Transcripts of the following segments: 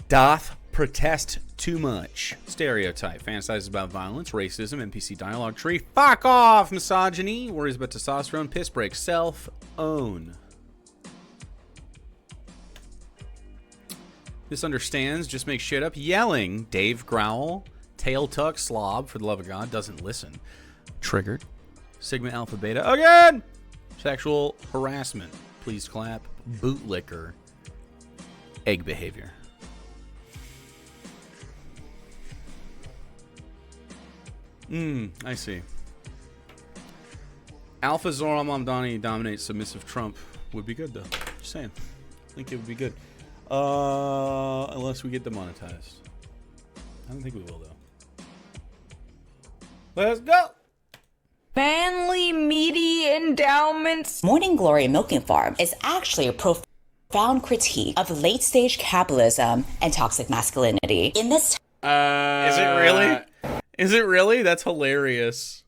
Doth protest too much. Stereotype. Fantasizes about violence, racism, NPC dialogue tree. Fuck off! Misogyny. Worries about testosterone. Piss break. Self-own. Misunderstands. Just makes shit up. Yelling. Dave growl. Tail tuck. Slob. For the love of God. Doesn't listen. Triggered. Sigma alpha beta. Again! Sexual harassment. Please clap. Bootlicker. Egg behavior. I see. Alpha Zohran Mamdani dominates submissive Trump would be good though. Just saying. I think it would be good. Unless we get demonetized. I don't think we will though. Let's go! Manly, meaty endowments. Morning Glory Milking Farm is actually a profound critique of late-stage capitalism and toxic masculinity. In this Is it really? Is it really? That's hilarious.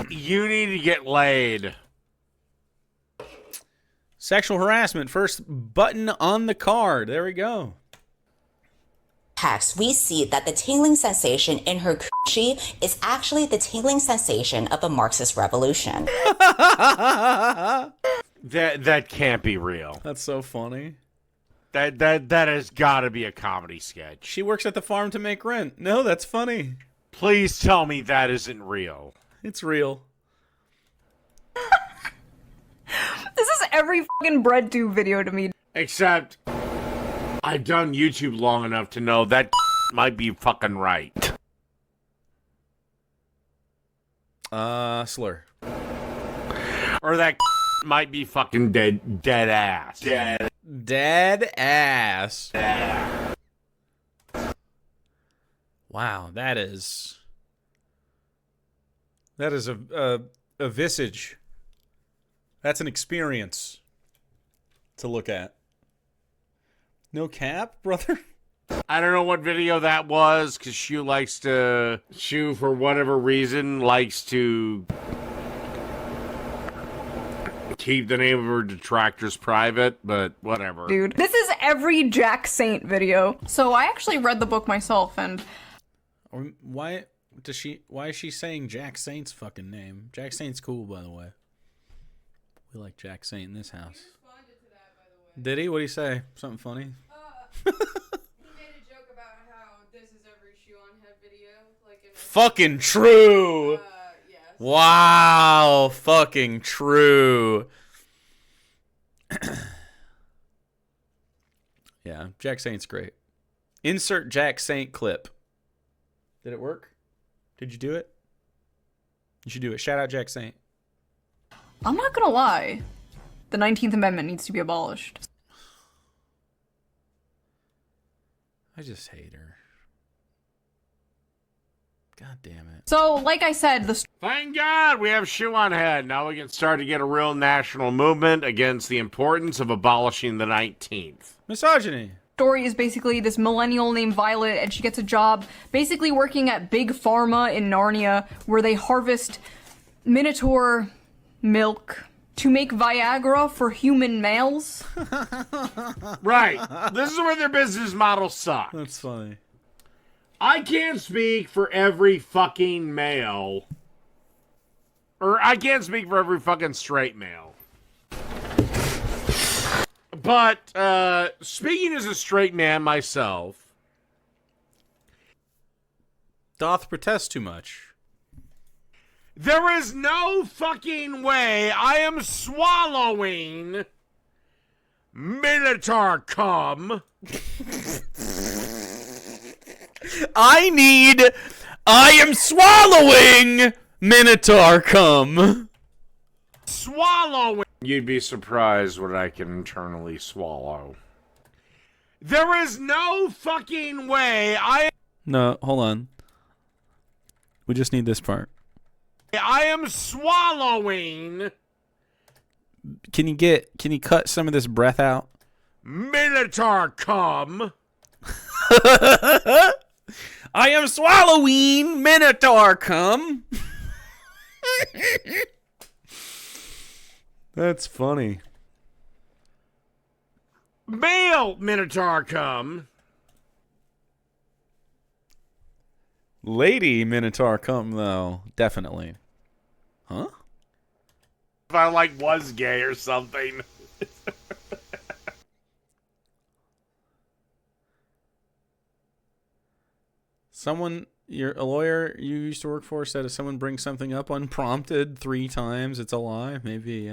You need to get laid. Sexual harassment. First button on the card. There we go. text, we see that the tingling sensation in her coochie is actually the tingling sensation of a Marxist revolution. That can't be real. That's so funny. That has got to be a comedy sketch. She works at the farm to make rent. No, that's funny. Please tell me that isn't real. It's real. This is every fucking Breadtube video to me. Except, I've done YouTube long enough to know that might be fucking right. Slur. Or that might be fucking dead ass. Dead ass. Wow, that is a visage. That's an experience to look at. No cap, brother? I don't know what video that was, because Shu likes to... Shu, for whatever reason, likes to keep the name of her detractors private, but whatever. Dude, this is every Jack Saint video. So I actually read the book myself, and... Why is she saying Jack Saint's fucking name? Jack Saint's cool, by the way. We like Jack Saint in this house. He responded to that, by the way. Did he? What'd he say? Something funny? He made a joke about how this is every shoe on head video. Like in Fucking true! yes. Wow! Fucking true! Yeah, Jack Saint's great. Insert Jack Saint clip. Did it work? Did you do it? You should do it. Shout out Jack Saint. I'm not gonna lie. The 19th Amendment needs to be abolished. I just hate her. God damn it. So, like I said, the Thank God we have Shu on head. Now we can start to get a real national movement against the importance of abolishing the 19th. Misogyny. story is basically this millennial named Violet, and she gets a job basically working at Big Pharma in Narnia, where they harvest Minotaur milk to make Viagra for human males. Right. This is where their business model sucks. That's funny. I can't speak for every fucking male. Or I can't speak for every fucking straight male. But, speaking as a straight man myself... Doth protest too much. There is no fucking way I am swallowing Minotaur cum. I am swallowing Minotaur cum. Swallowing. You'd be surprised what I can internally swallow. There is no fucking way No, hold on. We just need this part. I am swallowing Can you cut some of this breath out? Minotaur cum. I am swallowing Minotaur cum. That's funny. Male Minotaur come. Lady Minotaur come, though. Definitely. Huh? If I, like, was gay or something. Someone, a lawyer you used to work for said if someone brings something up unprompted 3 times, it's a lie. Maybe,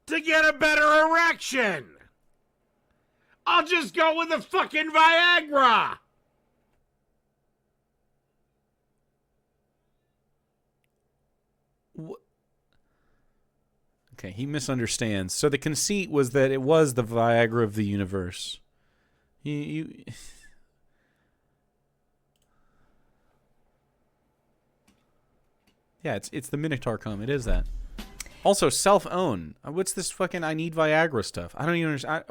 To get a better erection. I'll just go with the fucking Viagra. Okay, he misunderstands. So the conceit was that it was the Viagra of the universe. You Yeah, it's the Minotaur cum. It is that. Also, self-own. What's this fucking I need Viagra stuff? I don't even understand.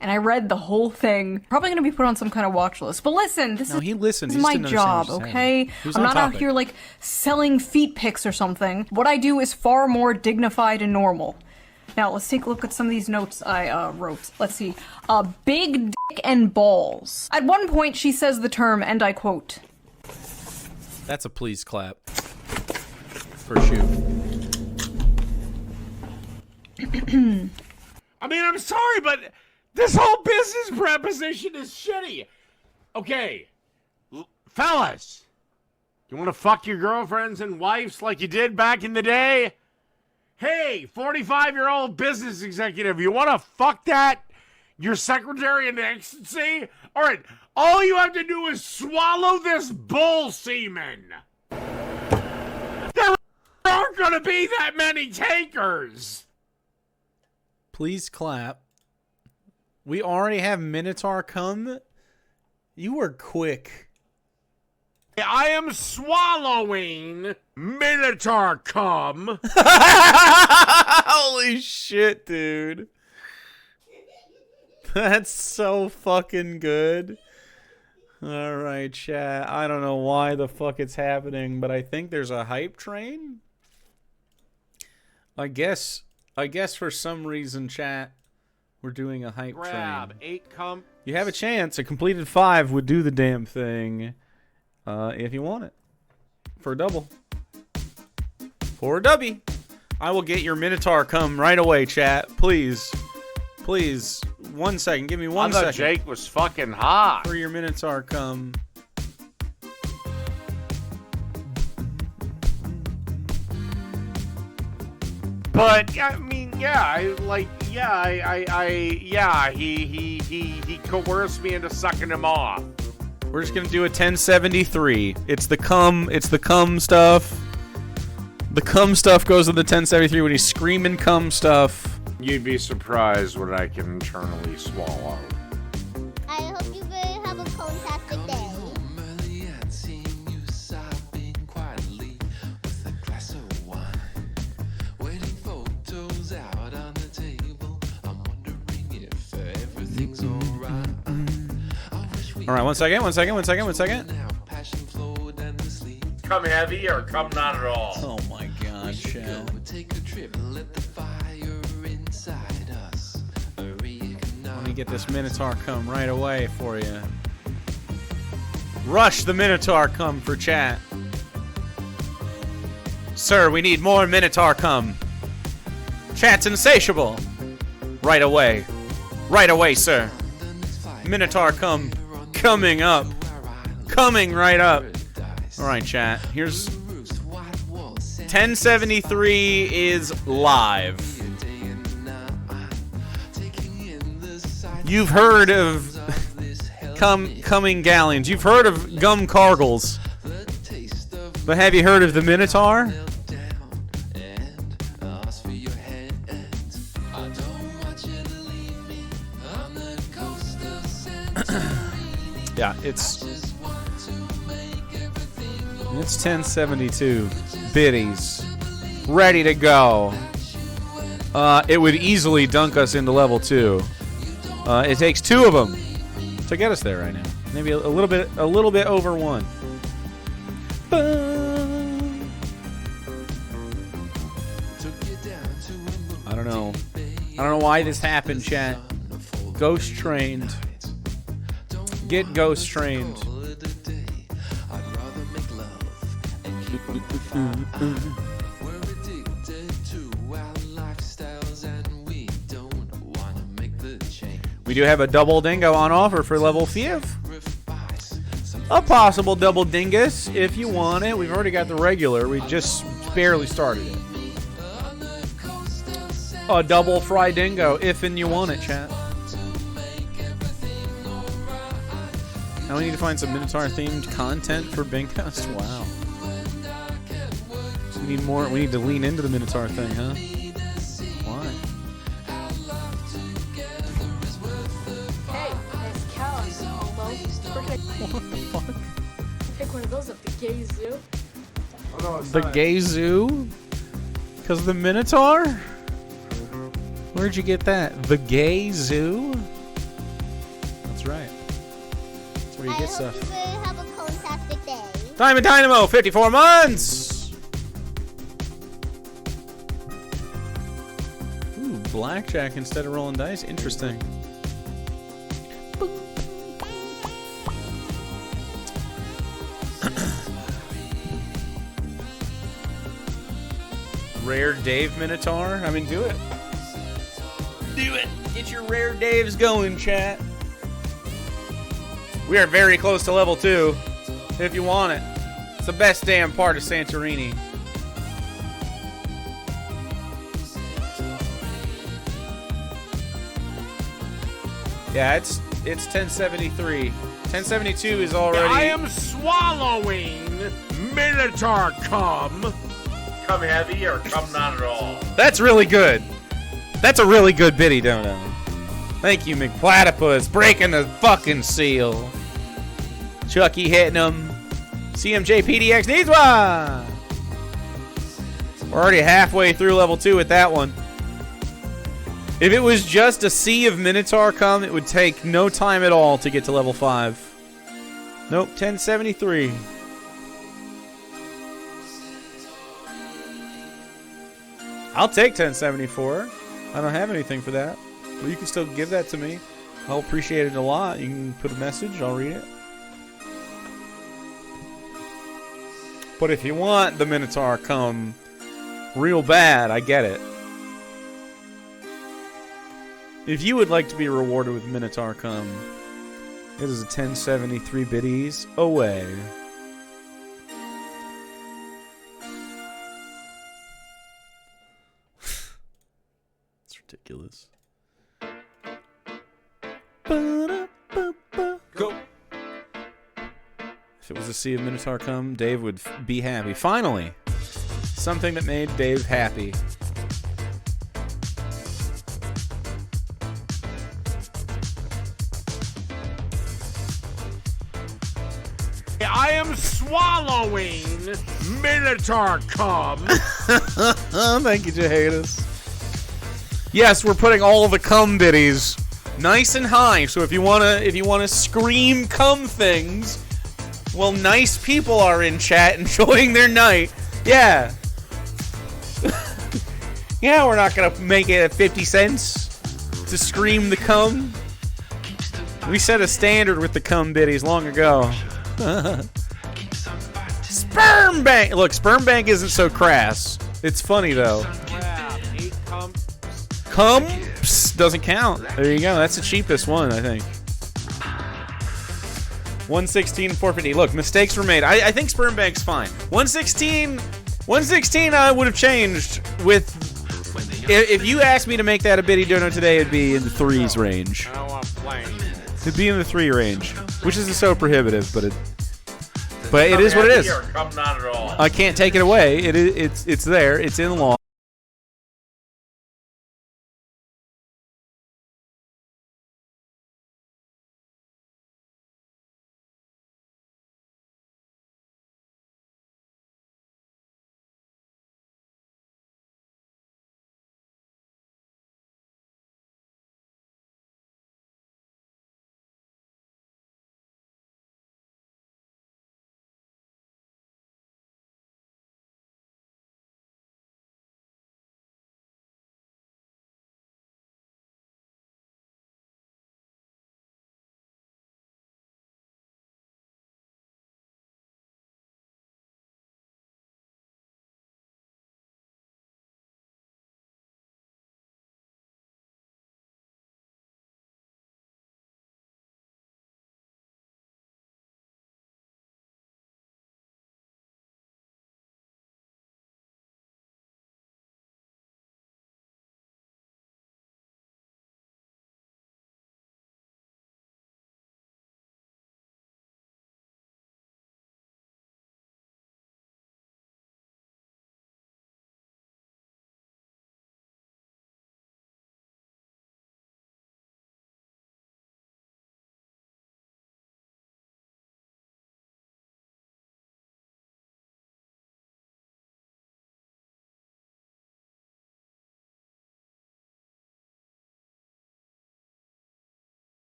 And I read the whole thing. Probably going to be put on some kind of watch list. But listen, this he listened. is He just my didn't understand job, what she said. okay? He was I'm on not out topic. here like selling feet pics or something. What I do is far more dignified and normal. Now, let's take a look at some of these notes I wrote. Let's see. Big dick and balls. At one point, she says the term, and I quote, That's a please clap. For shoot. I mean, I'm sorry, but this whole business proposition is shitty. Okay, fellas, you want to fuck your girlfriends and wives like you did back in the day? Hey, 45-year-old business executive, you want to fuck that? Your secretary in ecstasy? All right, all you have to do is swallow this bull semen. There aren't going to be that many takers. Please clap. We already have Minotaur cum. You were quick. I am swallowing Minotaur cum. Holy shit, dude. That's so fucking good. All right, chat. I don't know why the fuck it's happening, but I think there's a hype train. I guess for some reason, chat, we're doing a hype Grab train. 8 cum. You have a chance. A completed 5 would do the damn thing. If you want it. For a double. For a dubby. I will get your Minotaur cum right away, chat. Please. Please. 1 second. Give me 1 I thought second. Jake was fucking hot. For your Minotaur cum. But I mean, yeah, he coerced me into sucking him off. We're just gonna do a 1073. It's the cum stuff. The cum stuff goes to the 1073 when he's screaming cum stuff. You'd be surprised what I can internally swallow. I hope you very have a fantastic day. All right, 1 second. Come heavy or come not at all. Oh my god, chat. Let me get this Minotaur cum right away for you. Rush the Minotaur cum for chat. Sir, we need more Minotaur cum. Chat's insatiable. Right away. Right away, sir. Minotaur cum coming up. Coming right up. Alright, chat. Here's 1073 is live. You've heard of coming galleons. You've heard of gum cargles. But have you heard of the Minotaur? Yeah, it's 1072 biddies ready to go. It would easily dunk us into level 2. It takes 2 of them to get us there right now. Maybe a little bit over 1. I don't know why this happened, chat. Ghost trained. Get ghost trained. We do have a double dingo on offer for level 5. A possible double dingus if you want it. We've already got the regular. We just barely started it. A double FRIDINGO if and you want it, chat. Now we need to find some Minotaur themed content for Bingcast. Wow. So we need more. We need to lean into the Minotaur thing, huh? Why? Hey, nice cow, homo. What the fuck? Pick one of those at the gay zoo. The gay zoo? Because of the Minotaur? Where'd you get that? The gay zoo? That's right. That's where you get stuff. I hope you have a fantastic day. Diamond Dynamo, 54 months! Ooh, blackjack instead of rolling dice. Interesting. Rare Dave Minotaur? I mean, do it. Do it. Get your rare Daves going, chat. We are very close to level 2. If you want it. It's the best damn part of Santorini. Yeah, it's 1073. 1072 is already. I am swallowing Minotaur cum. Come heavy or come not at all. That's really good. That's a really good biddy dono. Thank you, McPlatypus. Breaking the fucking seal. Chucky hitting him. CMJ PDX needs one. We're already halfway through level 2 with that one. If it was just a sea of Minotaur cum, it would take no time at all to get to level 5. Nope, 1073. I'll take 1074. I don't have anything for that. But you can still give that to me. I'll appreciate it a lot. You can put a message. I'll read it. But if you want the Minotaur come real bad, I get it. If you would like to be rewarded with Minotaur come, it is a 1073 biddies away. Ridiculous. Go. If it was a sea of Minotaur come, Dave would be happy. Finally, something that made Dave happy. I am swallowing Minotaur cum. Thank you, Jehadis. Yes, we're putting all the cum biddies nice and high. So if you wanna scream cum things, well, nice people are in chat enjoying their night. Yeah. Yeah, we're not gonna make it at 50 cents to scream the cum. We set a standard with the cum biddies long ago. Sperm bank. Look, sperm bank isn't so crass. It's funny though. Cumps doesn't count. There you go. That's the cheapest one, I think. 116 and 450. Look, mistakes were made. I think sperm bank's fine. 116 I would have changed with. If you asked me to make that a biddy dono today, it'd be in the 3s range. I don't want to play. It'd be in the 3 range, which is so prohibitive, but it is what it is. Come not at all. I can't take it away. It's there. It's in law.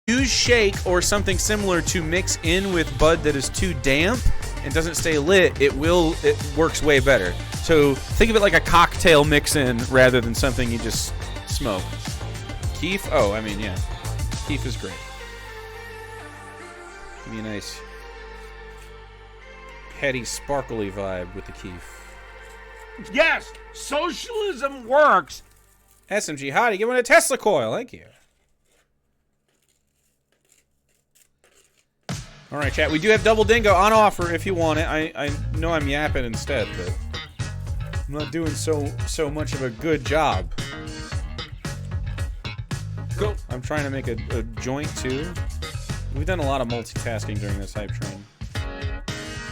use shake or something similar to mix in with bud that is too damp and doesn't stay lit, it works way better. So think of it like a cocktail mix-in rather than something you just smoke. Keef? Oh, I mean, yeah. Keef is great. Give me a nice heady, sparkly vibe with the keef. Yes, socialism works. SMG Hottie, give one a Tesla coil. Thank you. All right, chat. We do have Double Dingo on offer if you want it. I know I'm yapping instead, but I'm not doing so much of a good job. Go. I'm trying to make a joint too. We've done a lot of multitasking during this hype train.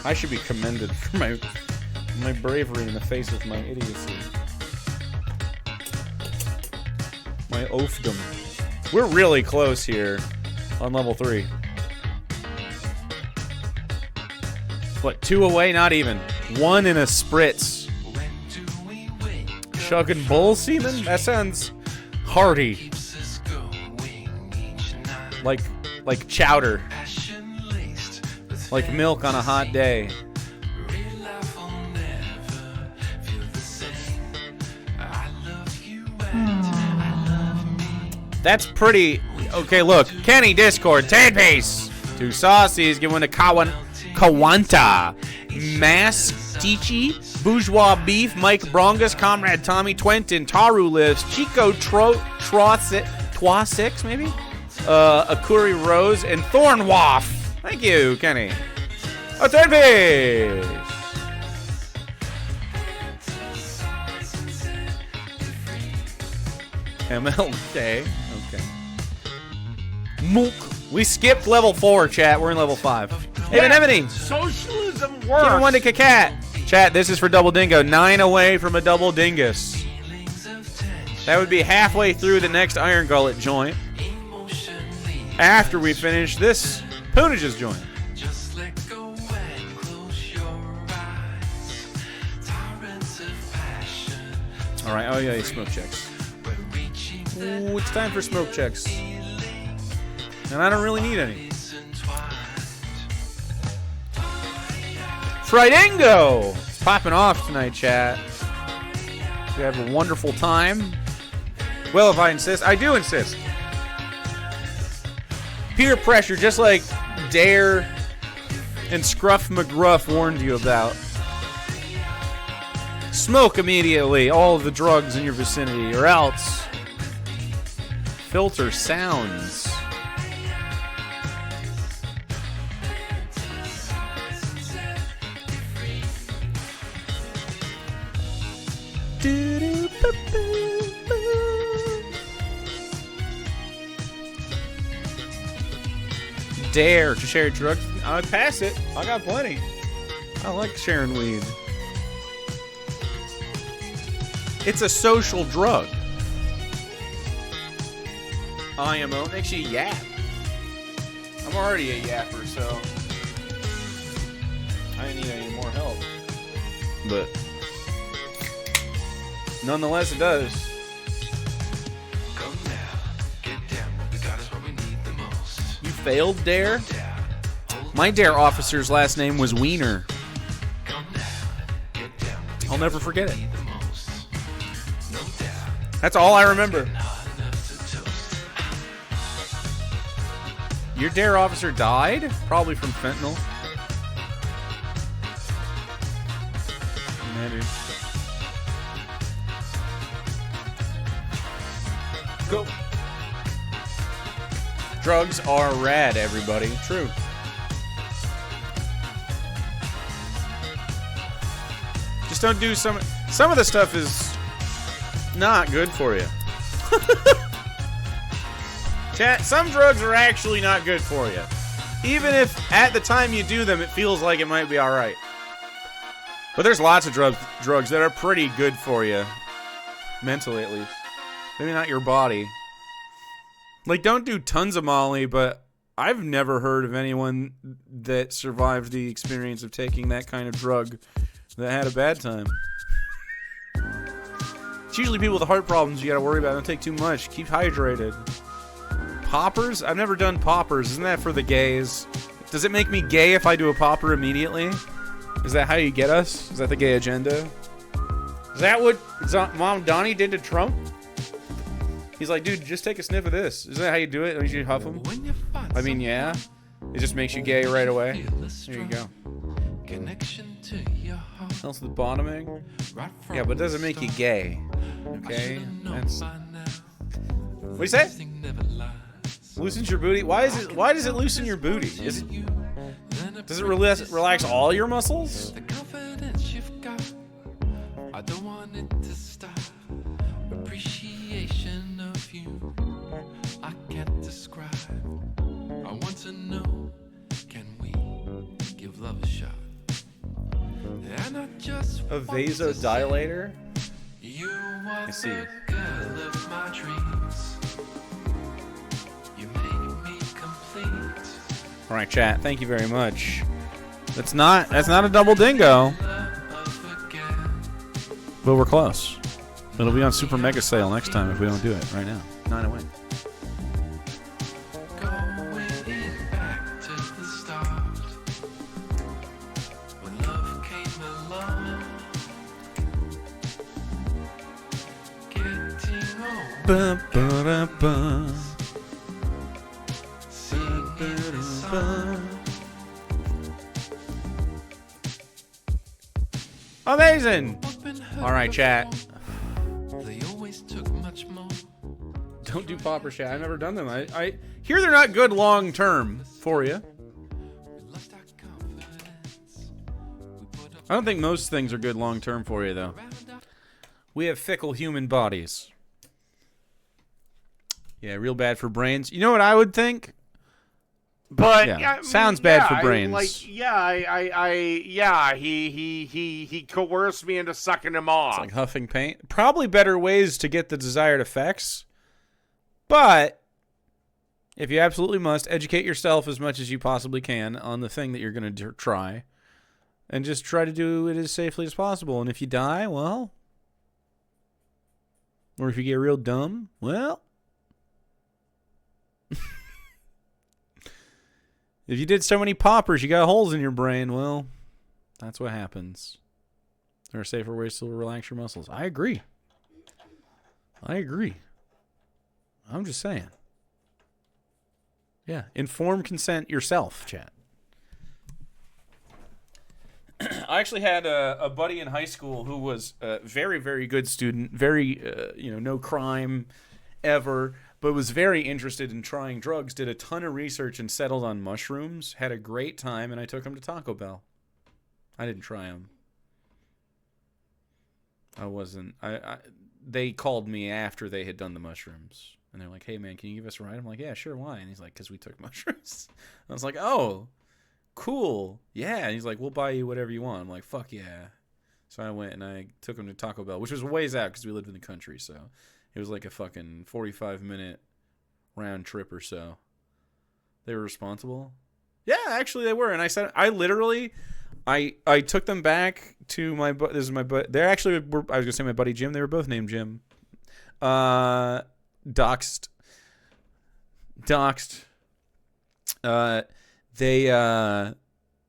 I should be commended for my bravery in the face of my idiocy. My oafdom. We're really close here on level 3. What, 2 away? Not even. 1 in a spritz. Chugging bull semen? That sounds hearty. Like chowder. Like milk on a hot day. That's pretty... Okay, look. Kenny Discord, 10 piece. 2 saucies, give one to Kawanta. Mastichi, Bourgeois Beef, Mike Brongus, Comrade Tommy, Twenton, Taru Lives, Chico Twa6, maybe? Akuri Rose, and Thornwaff. Thank you, Kenny. A 10 piece. MLK. Okay. Mook. We skipped level 4, chat. We're in level 5. Hey, Anemone. Socialism Give works. one to Kakat. Chat, this is for Double Dingo. 9 away from a double dingus. That would be halfway through the next Iron Gullet joint. After we finish this Poonage's joint. Alright, oh yeah, smoke checks. Ooh, it's time for smoke checks. And I don't really need any. FRIDINGO! It's popping off tonight, chat. We have a wonderful time. Well, if I insist. I do insist. Peer pressure, just like Dare and Scruff McGruff warned you about. Smoke immediately all of the drugs in your vicinity, or else filter sounds. Dare to share drugs? I pass it. I got plenty. I like sharing weed. It's a social drug. IMO makes you yap. I'm already a yapper, so I didn't need any more help. But nonetheless, it does. You failed Dare? My Dare officer's last name was Wiener. I'll never forget it. That's all I remember. Your Dare officer died? Probably from fentanyl. Maybe. Go. Drugs are rad, everybody. True. Just don't do some of the stuff is not good for you. Chat, some drugs are actually not good for you. Even if at the time you do them, it feels like it might be alright. But there's lots of drugs that are pretty good for you. Mentally, at least. Maybe not your body. Like, don't do tons of Molly, but I've never heard of anyone that survived the experience of taking that kind of drug that had a bad time. It's usually people with heart problems you gotta worry about. Don't take too much. Keep hydrated. Poppers? I've never done poppers. Isn't that for the gays? Does it make me gay if I do a popper immediately? Is that how you get us? Is that the gay agenda? Is that what Mamdani did to Trump? He's like, dude, just take a sniff of this. Isn't that how you do it? Don't you huff them? I mean, yeah. It just makes you gay right away. There you go. Else the bottoming? Yeah, but it doesn't make you gay. Okay? That's... What do you say? Loosens your booty? Why does it loosen your booty? Does it relax all your muscles? I don't want it to stop. Appreciation of you, I can't describe. I want to know, can we give love a shot? And I just a vasodilator? I see. Girl of my dreams. You make me complete. All right, chat. Thank you very much. That's not a double dingo. But we're close. It'll be on super mega sale next time if we don't do it right now. 908. Going back to the start. When love came along. Getting old. Ba-ba-da-ba. Singing a song. Amazing! Alright, chat. They always took much more. Don't do popper, chat. I've never done them. I hear they're not good long term for you. I don't think most things are good long term for you, though. We have fickle human bodies. Yeah, real bad for brains. You know what I would think? But yeah, sounds bad for brains. He coerced me into sucking him off. It's like huffing paint. Probably better ways to get the desired effects. But if you absolutely must, educate yourself as much as you possibly can on the thing that you're going to try. And just try to do it as safely as possible. And if you die, well. Or if you get real dumb, well. If you did so many poppers, you got holes in your brain, well, that's what happens. There are safer ways to relax your muscles. I agree. I'm just saying. Yeah, informed consent yourself, chat. I actually had a buddy in high school who was a very, very good student, very, no crime ever, but was very interested in trying drugs, did a ton of research and settled on mushrooms, had a great time, and I took him to Taco Bell. I didn't try them. I wasn't. They called me after they had done the mushrooms, and they're like, hey, man, can you give us a ride? I'm like, yeah, sure, why? And he's like, because we took mushrooms. I was like, oh, cool. Yeah. And he's like, we'll buy you whatever you want. I'm like, fuck yeah. So I went and I took him to Taco Bell, which was a ways out because we lived in the country, so it was like a fucking 45-minute round trip or so. They were responsible. Yeah, actually they were. And I said, I literally, I took them back to my, this is my, they're actually, I was going to say my buddy Jim. They were both named Jim. Doxed. They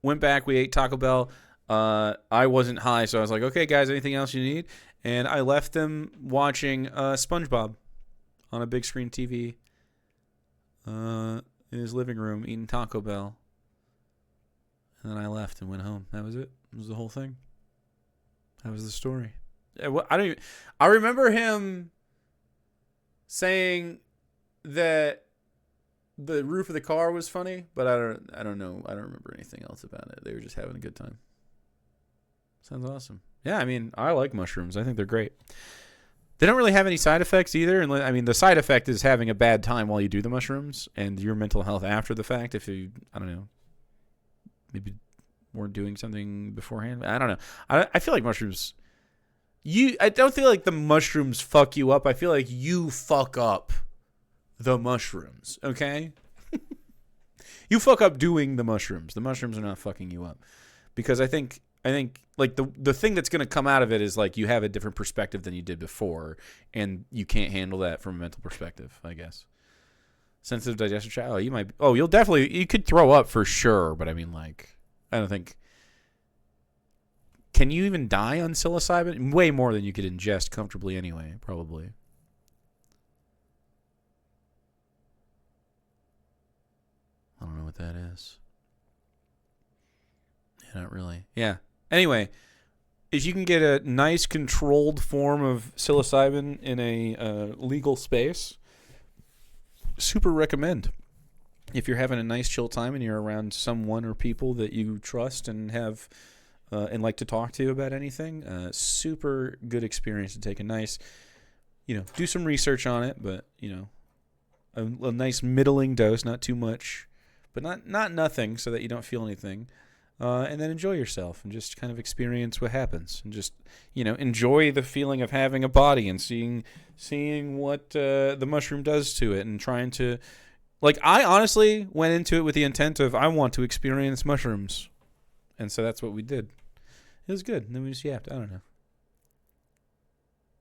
went back. We ate Taco Bell. I wasn't high, so I was like, okay, guys, anything else you need? And I left them watching SpongeBob on a big screen TV in his living room, eating Taco Bell. And then I left and went home. That was it. That was the whole thing. That was the story. I remember him saying that the roof of the car was funny, but I don't know. I don't remember anything else about it. They were just having a good time. Sounds awesome. Yeah, I mean, I like mushrooms. I think they're great. They don't really have any side effects either. And I mean, the side effect is having a bad time while you do the mushrooms and your mental health after the fact. If you, I don't know, maybe weren't doing something beforehand. I don't know. I feel like mushrooms. I don't feel like the mushrooms fuck you up. I feel like you fuck up the mushrooms. Okay. You fuck up doing the mushrooms. The mushrooms are not fucking you up, because I think like the thing that's going to come out of it is like you have a different perspective than you did before, and you can't handle that from a mental perspective, I guess. Sensitive digestive tract. Oh, you might. Oh, you'll definitely. You could throw up for sure, but I mean, like, I don't think. Can you even die on psilocybin? Way more than you could ingest comfortably anyway, probably. I don't know what that is. Yeah, not really. Yeah. Anyway, if you can get a nice controlled form of psilocybin in a legal space, super recommend. If you're having a nice chill time and you're around someone or people that you trust and have and like to talk to about anything, super good experience to take a nice, do some research on it, but a nice middling dose, not too much, but not nothing, so that you don't feel anything. And then enjoy yourself and just kind of experience what happens and just, enjoy the feeling of having a body and seeing what the mushroom does to it and trying to, like, I honestly went into it with the intent of I want to experience mushrooms. And so that's what we did. It was good. And then we just yapped. I don't know.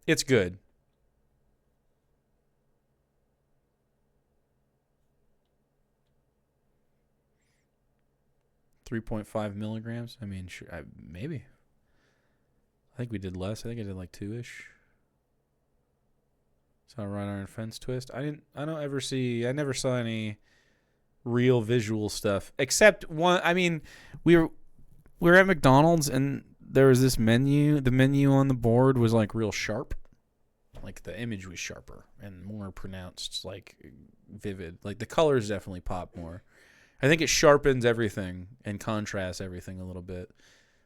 It's good. $3.5 milligrams. I mean, sure, maybe. I think we did less. I think I did like 2-ish. Saw a wrought iron fence twist. I never saw any real visual stuff except one. I mean, we were at McDonald's and there was this menu. The menu on the board was like real sharp. Like the image was sharper and more pronounced, like vivid. Like the colors definitely pop more. I think it sharpens everything and contrasts everything a little bit.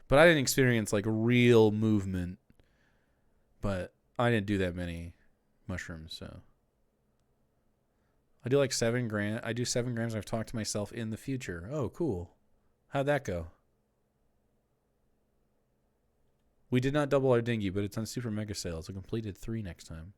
But I didn't experience like real movement. But I didn't do that many mushrooms, so I do like 7 grams. I do 7 grams. I've talked to myself in the future. Oh, cool. How'd that go? We did not double our dinghy, but it's on super mega sale, so completed 3 next time.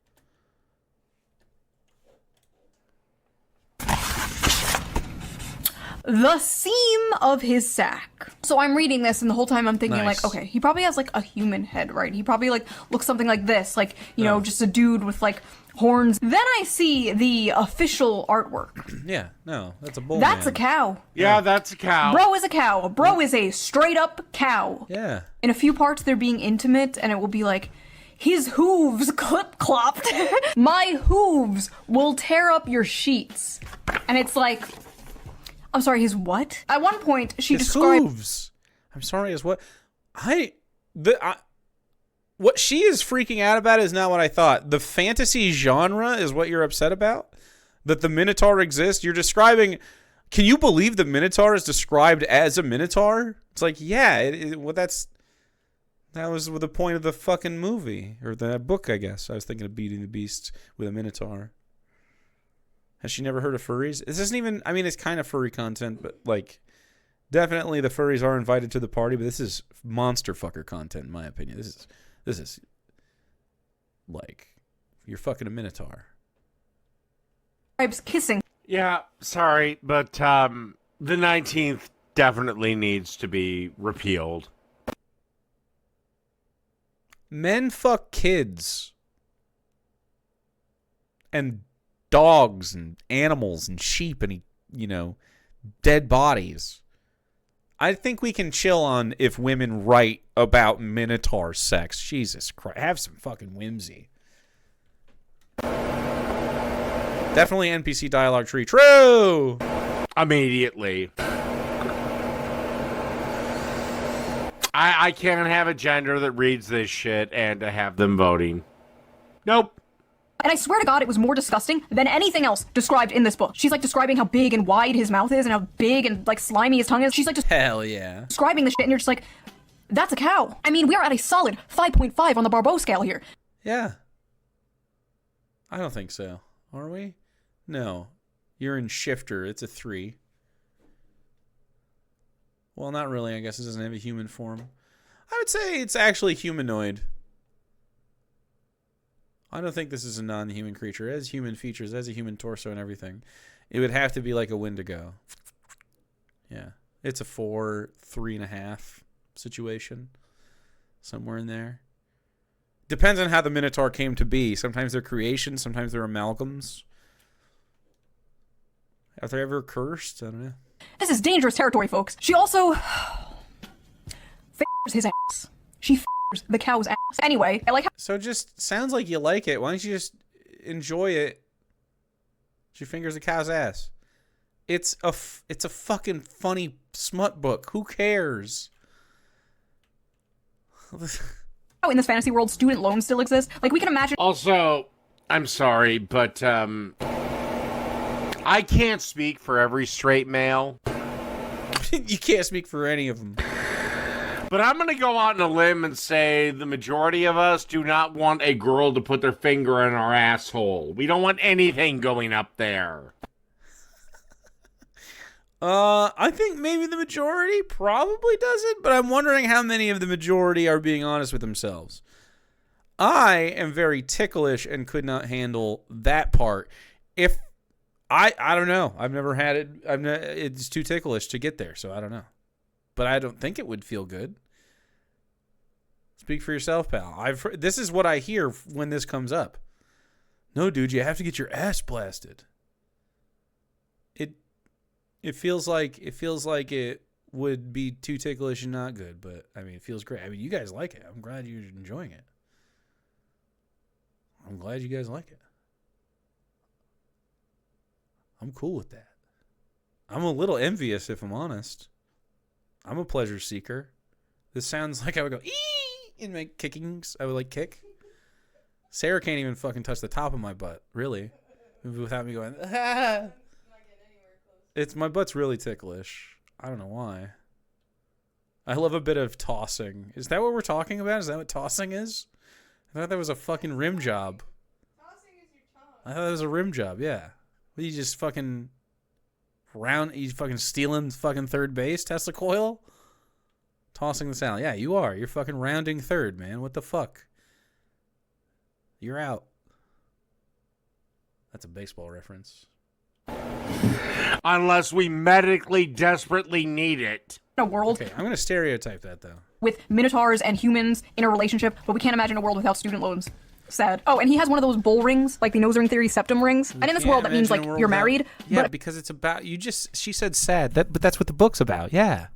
The seam of his sack. So I'm reading this, and the whole time I'm thinking, Nice. like, okay, he probably has, like, a human head, right? He probably, like, looks something like this, like, just a dude with, like, horns. Then I see the official artwork. Yeah, no, that's a bull That's man. a cow. Yeah, that's a cow. Bro is a cow. Bro is a straight-up cow. Yeah. In a few parts, they're being intimate, and it will be like, his hooves clip-clopped. My hooves will tear up your sheets. And it's like... I'm sorry, his what? At one point, she His described... hooves. I'm sorry, his what? What she is freaking out about is not what I thought. The fantasy genre is what you're upset about? That the Minotaur exists? You're describing... Can you believe the Minotaur is described as a Minotaur? It's like, yeah, that was the point of the fucking movie. Or the book, I guess. I was thinking of Beauty and the Beast with a Minotaur. Has she never heard of furries? This isn't even... I mean, it's kind of furry content, but, like... Definitely the furries are invited to the party, but this is monster fucker content, in my opinion. This is... Like... You're fucking a Minotaur. kissing. Yeah, sorry, but the 19th definitely needs to be repealed. Men fuck kids. And... dogs and animals and sheep and dead bodies. I think we can chill on if women write about Minotaur sex. Jesus Christ, have some fucking whimsy. Definitely NPC dialogue tree. True. Immediately. I can't have a gender that reads this shit and to have them voting. Nope. And I swear to God, it was more disgusting than anything else described in this book. She's like describing how big and wide his mouth is and how big and like slimy his tongue is. She's like just Hell yeah. describing the shit and you're just like, that's a cow. I mean, we are at a solid 5.5 on the Barbeau scale here. Yeah. I don't think so. Are we? No. You're in shifter. It's a 3. Well, not really. I guess it doesn't have a human form. I would say it's actually humanoid. I don't think this is a non-human creature. It has human features. It has a human torso and everything. It would have to be like a Wendigo. Yeah. It's a 4, 3.5 situation. Somewhere in there. Depends on how the Minotaur came to be. Sometimes they're creations. Sometimes they're amalgams. Have they ever cursed? I don't know. This is dangerous territory, folks. She also his ass. She the cow's ass. Anyway, I like how So it just sounds like you like it. Why don't you just enjoy it? She fingers the cow's ass. It's a fucking funny smut book. Who cares? in this fantasy world student loans still exist. Like, we can imagine. Also, I'm sorry, but I can't speak for every straight male. You can't speak for any of them. But I'm going to go out on a limb and say the majority of us do not want a girl to put their finger in our asshole. We don't want anything going up there. I think maybe the majority probably doesn't, but I'm wondering how many of the majority are being honest with themselves. I am very ticklish and could not handle that part. If I don't know. I've never had it. It's too ticklish to get there, so I don't know. But I don't think it would feel good. Speak for yourself, pal. This is what I hear when this comes up. No, dude, you have to get your ass blasted. It feels like it would be too ticklish and not good, but I mean, it feels great. I mean, you guys like it. I'm glad you're enjoying it. I'm glad you guys like it. I'm cool with that. I'm a little envious, if I'm honest. I'm a pleasure seeker. This sounds like I would go ee in my kickings. I would like kick. Sarah can't even fucking touch the top of my butt, really, without me going. Ah. It's my butt's really ticklish. I don't know why. I love a bit of tossing. Is that what we're talking about? Is that what tossing is? I thought that was a fucking rim job. Tossing is your tongue. I thought that was a rim job. Yeah. What, you just fucking you fucking stealing fucking third base, Tesla coil? Tossing the salad. Yeah, you are. You're fucking rounding third, man. What the fuck? You're out. That's a baseball reference. Unless we medically desperately need it. A world Okay, I'm going to stereotype that, though. with minotaurs and humans in a relationship, but we can't imagine a world without student loans. Sad. Oh, and he has one of those bull rings, like the nose ring theory septum rings. And in this world, that means, like, you're married. Yeah, but because it's about, she said sad, but that's what the book's about, yeah.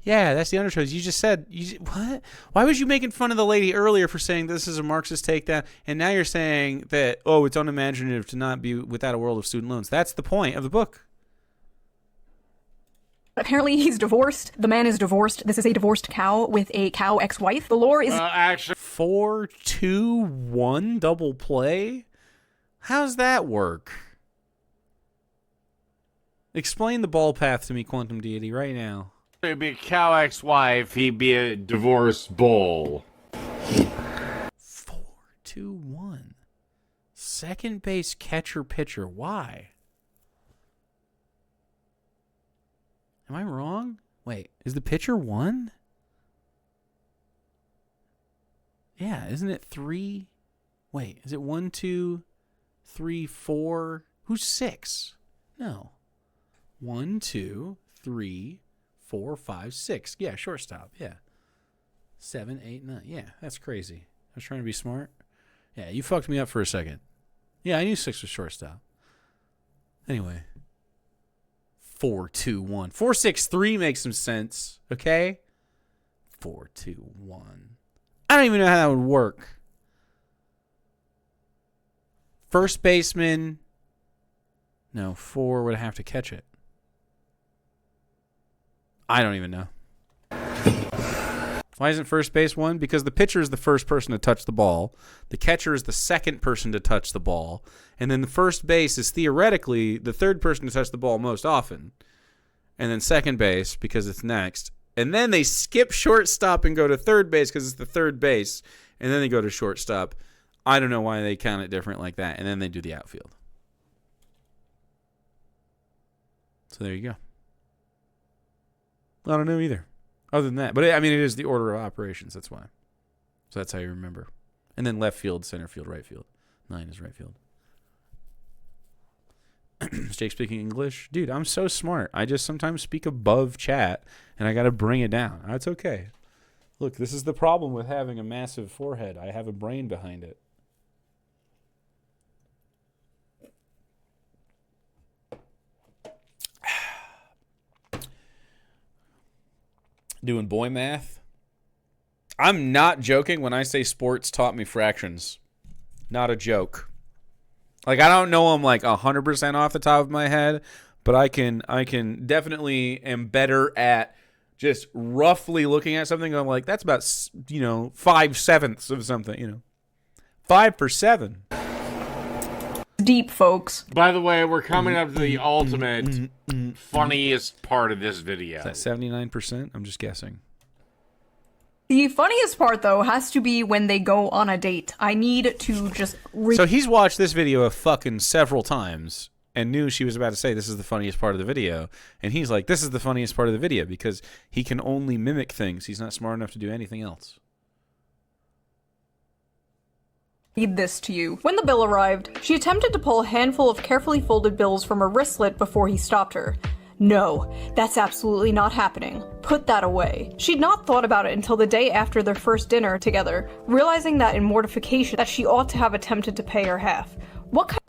Yeah, that's the undertones. You just said, what? Why was you making fun of the lady earlier for saying this is a Marxist takedown, and now you're saying that, oh, it's unimaginative to not be without a world of student loans. That's the point of the book. apparently he's divorced. The man is divorced. This is a divorced cow with a cow ex-wife. The lore is Actually, 4-2-1 double play? How's that work? Explain the ball path to me, Quantum Deity, right now. it'd be a cow ex-wife, he'd be a divorced bull. 4-2-1. Second base catcher pitcher. Why? Am I wrong? Wait, is the pitcher 1? Yeah, isn't it 3? Wait, is it 1, 2, 3, 4? Who's 6? No. 1, 2, 3, 4, 5, 6. Yeah, shortstop. Yeah. 7, 8, 9. Yeah, that's crazy. I was trying to be smart. Yeah, you fucked me up for a second. Yeah, I knew 6 was shortstop. Anyway. 4-2-1. 4-6-3 makes some sense. Okay? 4-2-1. I don't even know how that would work. First baseman. No, 4 would have to catch it. I don't even know. Why isn't first base 1? Because the pitcher is the first person to touch the ball. The catcher is the second person to touch the ball. And then the first base is theoretically the third person to touch the ball most often. And then second base because it's next. And then they skip shortstop and go to third base because it's the third base. And then they go to shortstop. I don't know why they count it different like that. And then they do the outfield. So there you go. I don't know either. Other than that. But, I mean, it is the order of operations. That's why. So that's how you remember. And then left field, center field, right field. 9 is right field. Jake speaking English. Dude, I'm so smart. I just sometimes speak above chat, and I got to bring it down. That's okay. Look, this is the problem with having a massive forehead. I have a brain behind it. Doing boy math. I'm not joking when I say sports taught me fractions. Not a joke. Like, I don't know them like 100% off the top of my head, but I can definitely am better at just roughly looking at something. I'm like, that's about, 5/7 of something, 5 for 7. Deep, folks. By the way, we're coming up to the ultimate funniest part of this video. Is that 79%? I'm just guessing. The funniest part, though, has to be when they go on a date. I need to just So he's watched this video a fucking several times and knew she was about to say this is the funniest part of the video. And he's like, this is the funniest part of the video because he can only mimic things. He's not smart enough to do anything else. read this to you. When the bill arrived, she attempted to pull a handful of carefully folded bills from her wristlet before he stopped her. No, that's absolutely not happening. Put that away. She'd not thought about it until the day after their first dinner together, realizing that in mortification that she ought to have attempted to pay her half. What kind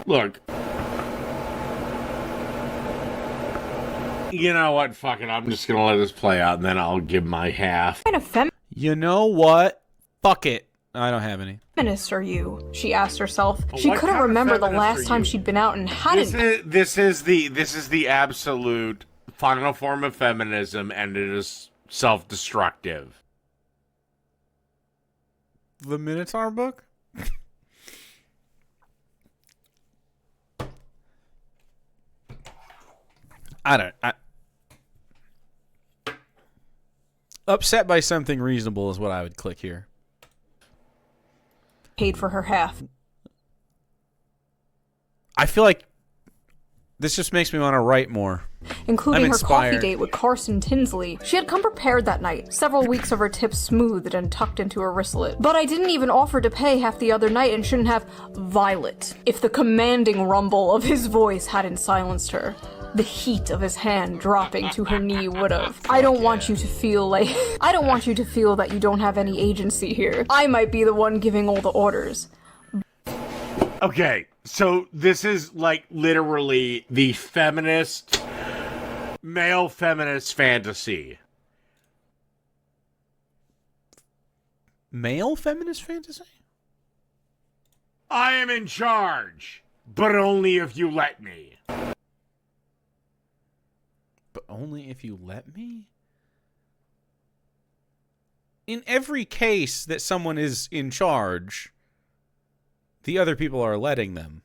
Look. You know what? Fuck it. I'm just gonna let this play out and then I'll give my half. of You know what? Fuck it. I don't have any. feminist are you? She asked herself. She What couldn't kind of remember the feminist last are time you? she'd been out and hadn't. This is the absolute final form of feminism, and it is self-destructive. The Minotaur book? Upset by something reasonable is what I would click here. Paid for her half. I feel like this just makes me want to write more. Including I'm her coffee inspired. date with Carson Tinsley. She had come prepared that night, several weeks of her tips smoothed and tucked into her wristlet. But I didn't even offer to pay half the other night and shouldn't have. Violet. If the commanding rumble of his voice hadn't silenced her. The heat of his hand dropping to her knee would've. I don't want you to feel that you don't have any agency here. I might be the one giving all the orders. Okay, so this is like literally the male feminist fantasy. Male feminist fantasy? I am in charge, but only if you let me. But only if you let me? In every case that someone is in charge, the other people are letting them.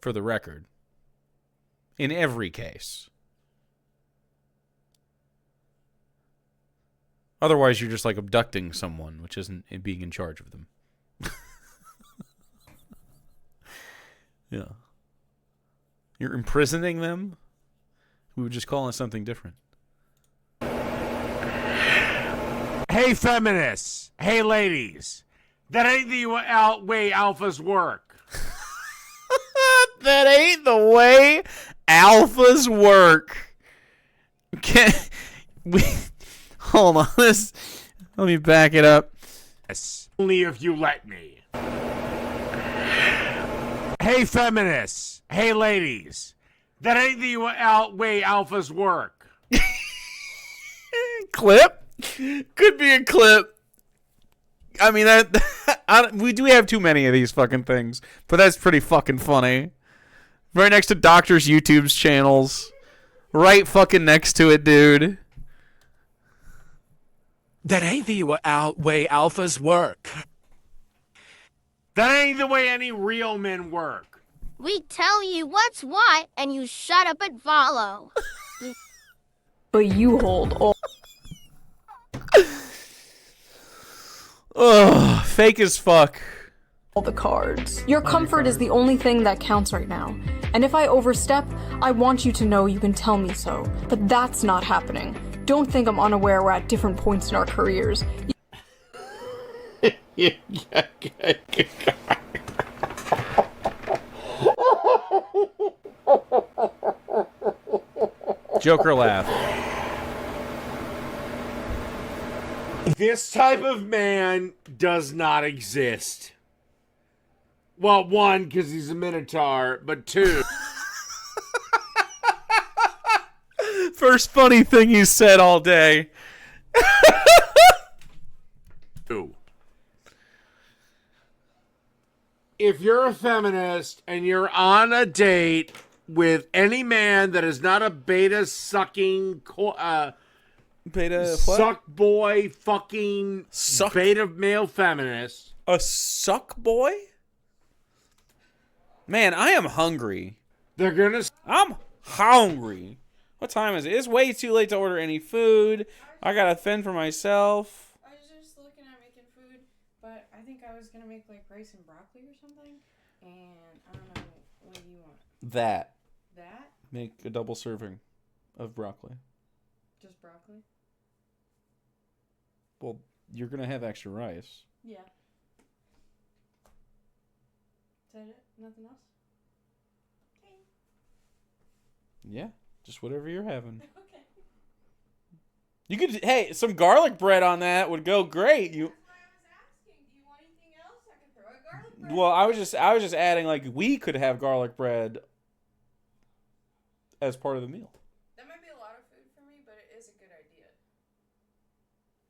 For the record. In every case. Otherwise, you're just like abducting someone, which isn't being in charge of them. Yeah. You're imprisoning them? We would just call it something different. Hey, feminists. Hey, ladies. That ain't the way alphas work. That ain't the way alphas work. Can we hold on? Let me back it up. Yes. Only if you let me. Hey, feminists. Hey, ladies. That ain't the way alphas work. Clip? Could be a clip. I mean, we do have too many of these fucking things, but that's pretty fucking funny. Right next to doctors' YouTube's channels. Right fucking next to it, dude. That ain't the way alphas work. That ain't the way any real men work. We tell you what's what, and you shut up and follow. But you hold all. Ugh, fake as fuck. All the cards. Your comfort is the only thing that counts right now. And if I overstep, I want you to know you can tell me so. But that's not happening. Don't think I'm unaware we're at different points in our careers. Joker laugh. This type of man does not exist. Well, one, because he's a Minotaur, but two... First funny thing you said all day. If you're a feminist and you're on a date with any man that is not a beta sucking Beta suck boy fucking Suck? beta male feminist, A suck boy? Man, I am hungry. they're gonna I'm hungry. What time is it? It's way too late to order any food. I gotta fend for myself. I was just looking at making food, but I think I was gonna make like rice and broccoli or something. And I don't know, what do you want? That. That? Make a double serving of broccoli. Just broccoli? Well, you're gonna have extra rice. Yeah. Is that it? Nothing else? Okay. Yeah, just whatever you're having. Okay. You could, hey, some garlic bread on that would go great. You. That's why I was asking. Do you want anything else? I can throw a garlic bread. Well, I was just adding like we could have garlic bread as part of the meal. That might be a lot of food for me, but it is a good idea.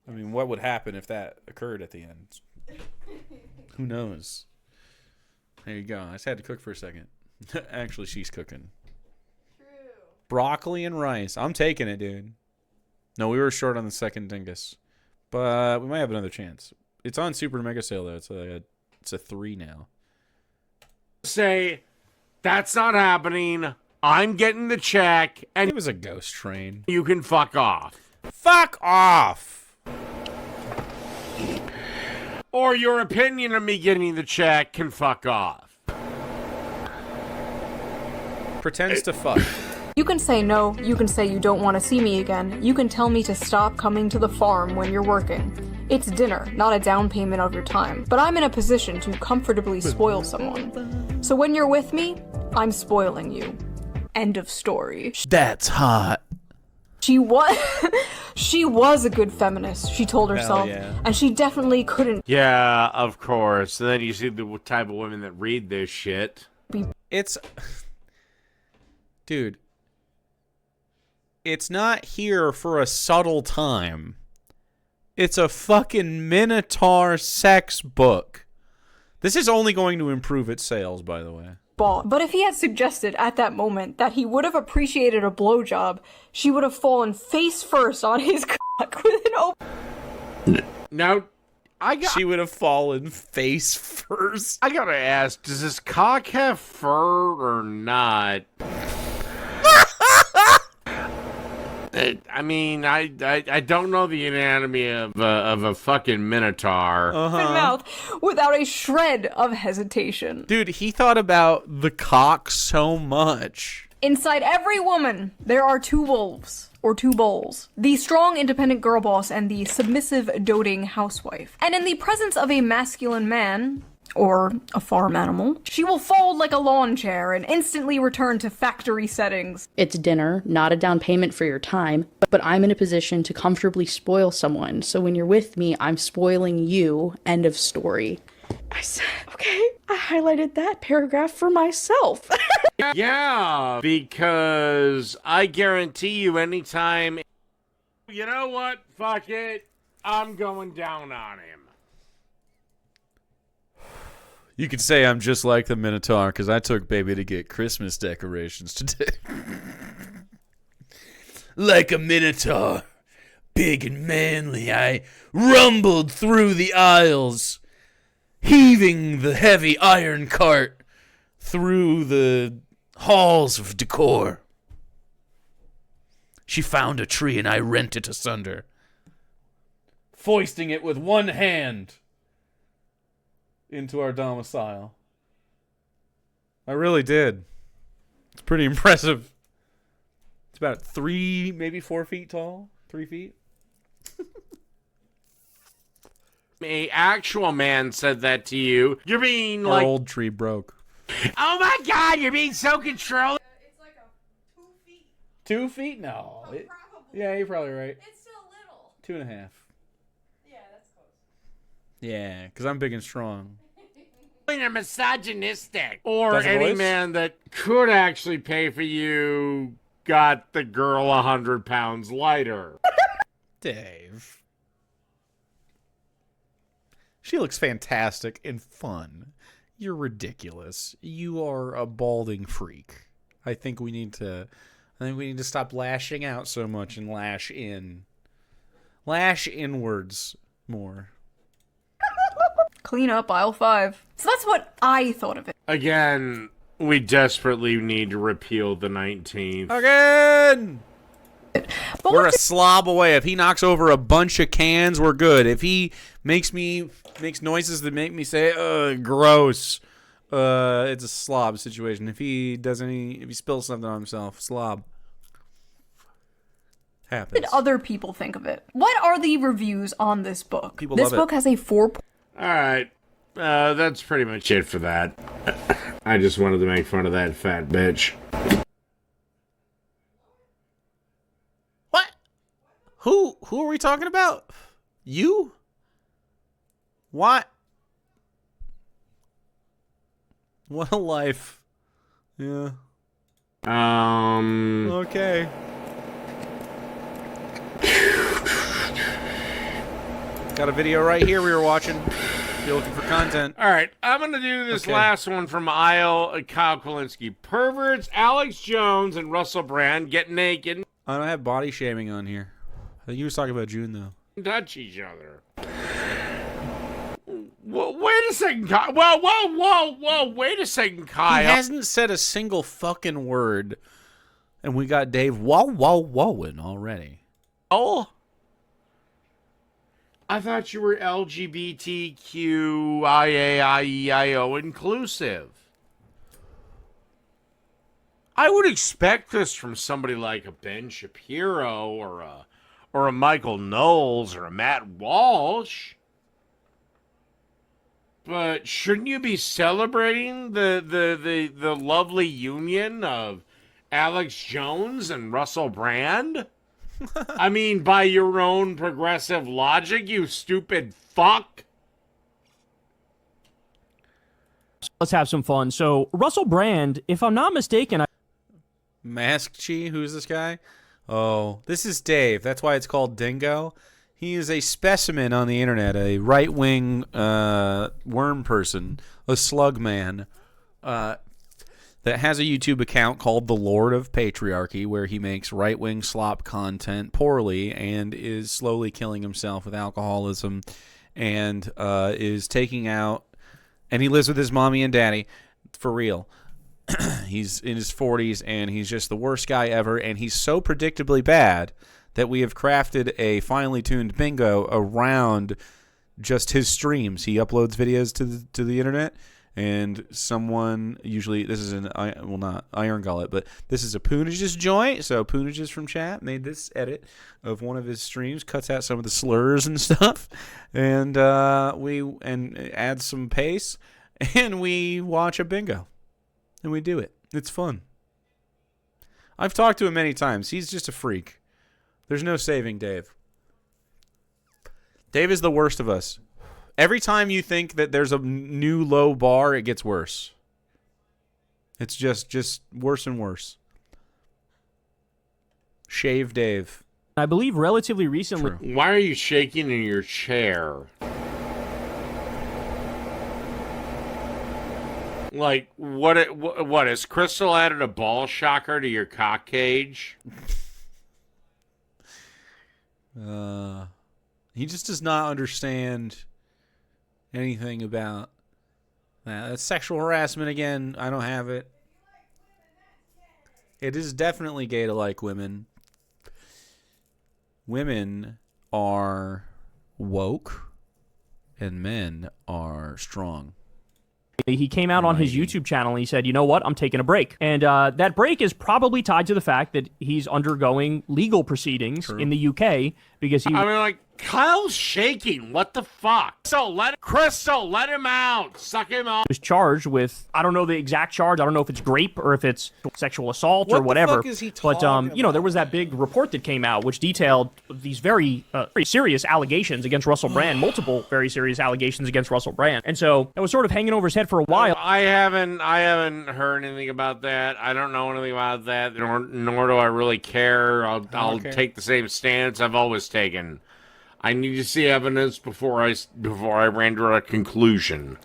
I mean, what would happen if that occurred at the end? Who knows? There you go. I just had to cook for a second. Actually, she's cooking. True. Broccoli and rice. I'm taking it, dude. No, we were short on the second dingus, but we might have another chance. It's on super mega sale though. It's a 3 now. say that's not happening. I'm getting the check, and It was a ghost train. you can fuck off. Fuck off. Or your opinion of me getting the check can fuck off. Pretends to fuck. You can say no, you can say you don't want to see me again, you can tell me to stop coming to the farm when you're working. It's dinner, not a down payment of your time. But I'm in a position to comfortably spoil someone. So when you're with me, I'm spoiling you. End of story. That's hot. She was she was a good feminist, she told herself. yeah. And she definitely couldn't Yeah, of course. And then you see the type of women that read this shit. It's... Dude. It's not here for a subtle time. It's a fucking Minotaur sex book. This is only going to improve its sales, by the way. bought. But if he had suggested at that moment that he would have appreciated a blowjob, she would have fallen face first on his cock with an open... Now, She would have fallen face first. I gotta ask, does this cock have fur or not? I mean, I don't know the anatomy of a fucking minotaur. mouth without a shred of hesitation. Dude, he thought about the cock so much. Inside every woman, there are two wolves. Or two bowls. The strong, independent girl boss and the submissive, doting housewife. And in the presence of a masculine man, or a farm animal, she will fold like a lawn chair and instantly return to factory settings. It's dinner, not a down payment for your time, but I'm in a position to comfortably spoil someone. So when you're with me, I'm spoiling you. End of story. I said, okay, I highlighted that paragraph for myself. Yeah, because I guarantee you anytime... You know what? Fuck it. I'm going down on him. You could say I'm just like the Minotaur because I took baby to get Christmas decorations today. Like a Minotaur, big and manly, I rumbled through the aisles, heaving the heavy iron cart through the halls of decor. She found a tree and I rent it asunder, foisting it with one hand into our domicile. I really did. It's pretty impressive. It's about 3, maybe 4 feet tall. 3 feet. A actual man said that to you. You're being Our like... old tree broke. Oh my god, you're being so controlling. It's like a 2 feet. 2 feet? No. Probably. Yeah, you're probably right. It's still little. 2.5. Yeah, that's close. Yeah, because I'm big and strong. You're misogynistic. Or That's a any voice? man that could actually pay for you got the girl 100 pounds lighter. Dave. She looks fantastic and fun. You're ridiculous. You are a balding freak. I think we need to stop lashing out so much and lash in. Lash inwards more. Clean up aisle 5. So that's what I thought of it. Again, we desperately need to repeal the 19th. Again! But We're a slob away. If he knocks over a bunch of cans, we're good. If he makes noises that make me say, ugh, gross, it's a slob situation. If he spills something on himself, slob. Happens. What did other people think of it? What are the reviews on this book? People this love book it. has a 4. All right. That's pretty much it for that. I just wanted to make fun of that fat bitch. What? Who are we talking about? You? What? What a life. Yeah. Okay. Got a video right here we were watching. If you're looking for content. All right, I'm going to do this last one from Kyle Kolinsky. Perverts Alex Jones and Russell Brand get naked. I don't have body shaming on here. I think he was talking about June, though. Touch each other. Wait a second, Kyle. Whoa. Wait a second, Kyle. He hasn't said a single fucking word. And we got Dave whoa-in already. Oh? I thought you were LGBTQIAIEIO inclusive. I would expect this from somebody like a Ben Shapiro or a Michael Knowles or a Matt Walsh. But shouldn't you be celebrating the lovely union of Alex Jones and Russell Brand? I mean, by your own progressive logic, you stupid fuck. Let's have some fun. So, Russell Brand, if I'm not mistaken... Masked Chi? Who's this guy? Oh, this is Dave. That's why it's called Dingo. He is a specimen on the internet, a right-wing worm person, a slug man, that has a YouTube account called The Lord of Patriarchy, where he makes right-wing slop content poorly and is slowly killing himself with alcoholism and is taking out... And he lives with his mommy and daddy, for real. He's in his 40s, and he's just the worst guy ever, and he's so predictably bad that we have crafted a finely tuned bingo around just his streams. He uploads videos to the internet, and someone, usually this is not Iron Gullet, but this is a Poonage's joint. So Poonage's from chat made this edit of one of his streams, cuts out some of the slurs and stuff, and adds some pace, and we watch a bingo, and we do it. It's fun. I've talked to him many times. He's just a freak. There's no saving Dave. Dave is the worst of us. Every time you think that there's a new low bar, it gets worse. It's just worse and worse. Shave Dave. I believe relatively recently... True. Why are you shaking in your chair? Like, what has Crystal added a ball shocker to your cock cage? He just does not understand anything about that. That's sexual harassment again. I don't have it. It is definitely gay to like women. Women are woke, and men are strong. He came out on his YouTube channel and he said, you know what, I'm taking a break. And that break is probably tied to the fact that he's undergoing legal proceedings in the UK because he... I mean, like, Kyle's shaking. What the fuck? Crystal, let him out. Suck him out. Was charged with, I don't know the exact charge. I don't know if it's rape or if it's sexual assault or whatever. What the fuck is he talking But you know, there was that big report that came out which detailed these very serious allegations against Russell Brand, multiple very serious allegations against Russell Brand, and so it was sort of hanging over his head for a while. I haven't heard anything about that. I don't know anything about that, nor do I really care. I'll take the same stance I've always taken. I need to see evidence before I render a conclusion.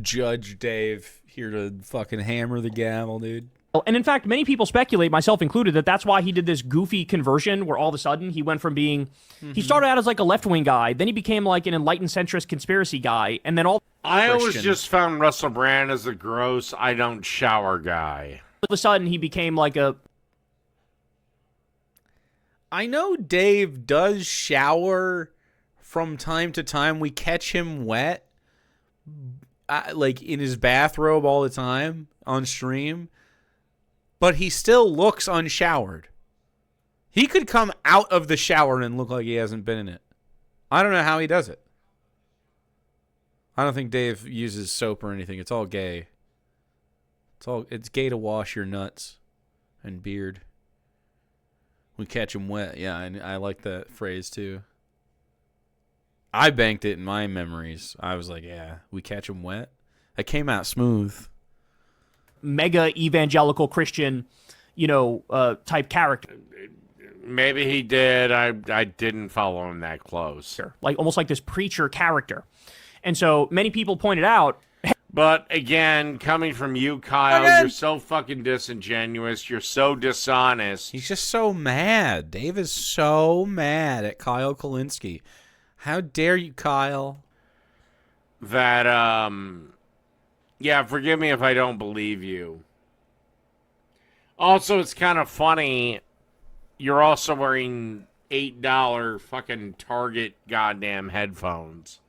Judge Dave here to fucking hammer the gavel, dude. And in fact, many people speculate, myself included, that that's why he did this goofy conversion where all of a sudden he went from being... He started out as like a left-wing guy, then he became like an enlightened centrist conspiracy guy, and then all... I always just found Russell Brand as a gross, I don't shower guy. All of a sudden he became like a... I know Dave does shower from time to time. We catch him wet, like in his bathrobe all the time on stream, but he still looks unshowered. He could come out of the shower and look like he hasn't been in it. I don't know how he does it. I don't think Dave uses soap or anything. It's all gay. It's gay to wash your nuts and beard. We catch him wet. Yeah, and I like that phrase too. I banked it in my memories. I was like, yeah, we catch him wet. It came out smooth. Mega evangelical Christian, type character. Maybe he did. I didn't follow him that close. Like almost like this preacher character. And so many people pointed out. But again, coming from you, Kyle, you're so fucking disingenuous. You're so dishonest. He's just so mad. Dave is so mad at Kyle Kulinski. How dare you, Kyle? That, yeah, forgive me if I don't believe you. Also, it's kind of funny. You're also wearing $8 fucking Target goddamn headphones.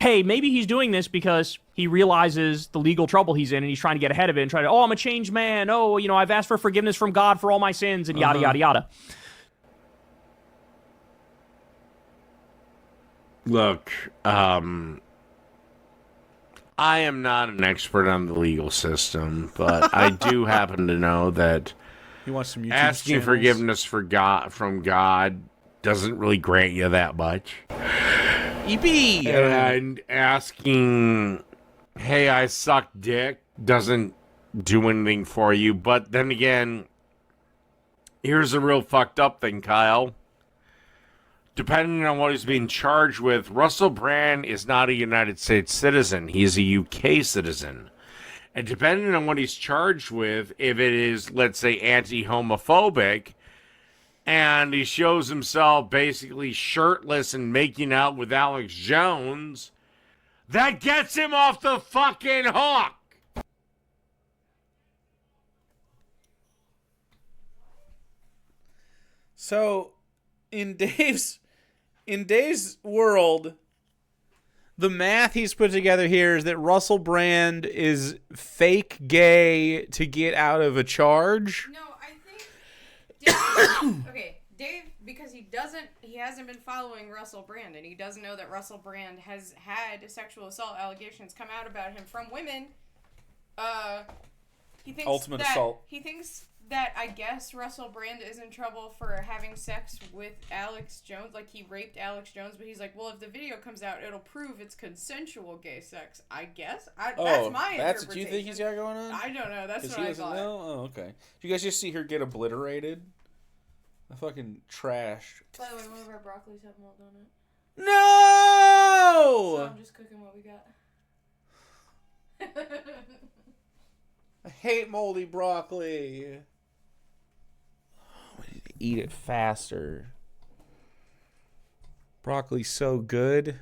Hey, maybe he's doing this because he realizes the legal trouble he's in and he's trying to get ahead of it and try to, I'm a changed man. Oh, I've asked for forgiveness from God for all my sins and yada, yada, yada. Look, I am not an expert on the legal system, but I do happen to know that he wants some YouTube asking channels. Forgiveness from God doesn't really grant you that much. EP! And asking, hey, I suck dick, doesn't do anything for you. But then again, here's a real fucked up thing, Kyle. Depending on what he's being charged with, Russell Brand is not a United States citizen. He is a UK citizen. And depending on what he's charged with, if it is, let's say, anti-homophobic, and he shows himself basically shirtless and making out with Alex Jones, that gets him off the fucking hook. So, in Dave's world, the math he's put together here is that Russell Brand is fake gay to get out of a charge. No, I think Dave, because he hasn't been following Russell Brand, and he doesn't know that Russell Brand has had sexual assault allegations come out about him from women. He thinks Ultimate that, assault. He thinks that, I guess, Russell Brand is in trouble for having sex with Alex Jones, like he raped Alex Jones, but he's like, well, if the video comes out, it'll prove it's consensual gay sex, I guess. That's my interpretation. That's what you think he's got going on? I don't know, that's what I thought. Know? Oh, okay. Did you guys just see her get obliterated? I fucking trashed. By the way, one of our broccolis have mold on it. No! So I'm just cooking what we got. I hate moldy broccoli. We need to eat it faster. Broccoli's so good.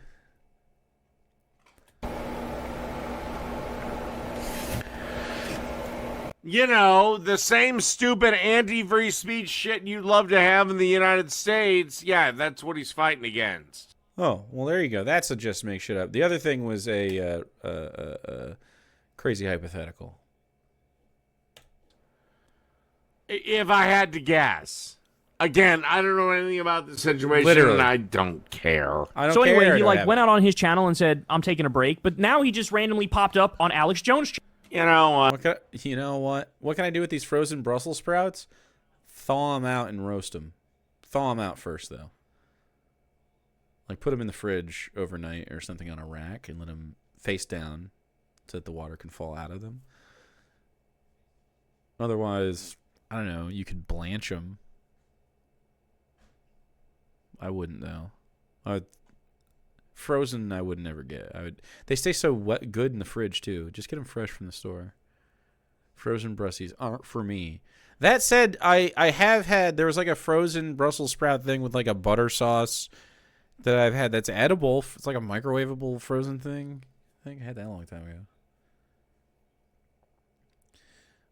The same stupid anti-free speech shit you'd love to have in the United States. Yeah, that's what he's fighting against. Oh, well, there you go. That's a just make shit up. The other thing was a crazy hypothetical. If I had to guess, Again, I don't know anything about the situation, Literally. and I don't care. I don't So care. anyway, he to like have went it. out on his channel and said, "I'm taking a break," but now he just randomly popped up on Alex Jones' channel. You know what? You know what? What can I do with these frozen Brussels sprouts? Thaw them out and roast them. Thaw them out first, though. Like, put them in the fridge overnight or something on a rack and let them face down so that the water can fall out of them. Otherwise, I don't know, you could blanch them. I wouldn't, though. Frozen, I would never get. They stay so good in the fridge, too. Just get them fresh from the store. Frozen Brussies aren't for me. That said, I have had, there was like a frozen Brussels sprout thing with like a butter sauce that I've had that's edible. It's like a microwavable frozen thing. I think I had that a long time ago.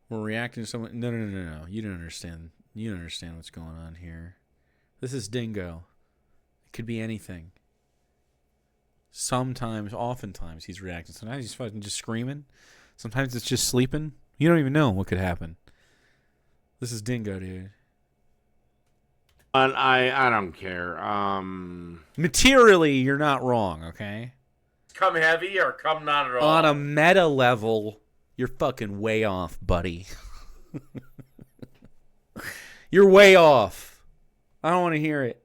We're reacting to someone. No. You don't understand. You don't understand what's going on here. This is Dingo. It could be anything. Sometimes, oftentimes, he's reacting. Sometimes he's fucking just screaming. Sometimes it's just sleeping. You don't even know what could happen. This is Dingo, dude. And I don't care. Materially, you're not wrong, okay? Come heavy or come not at all. On a meta level, you're fucking way off, buddy. You're way off. I don't want to hear it.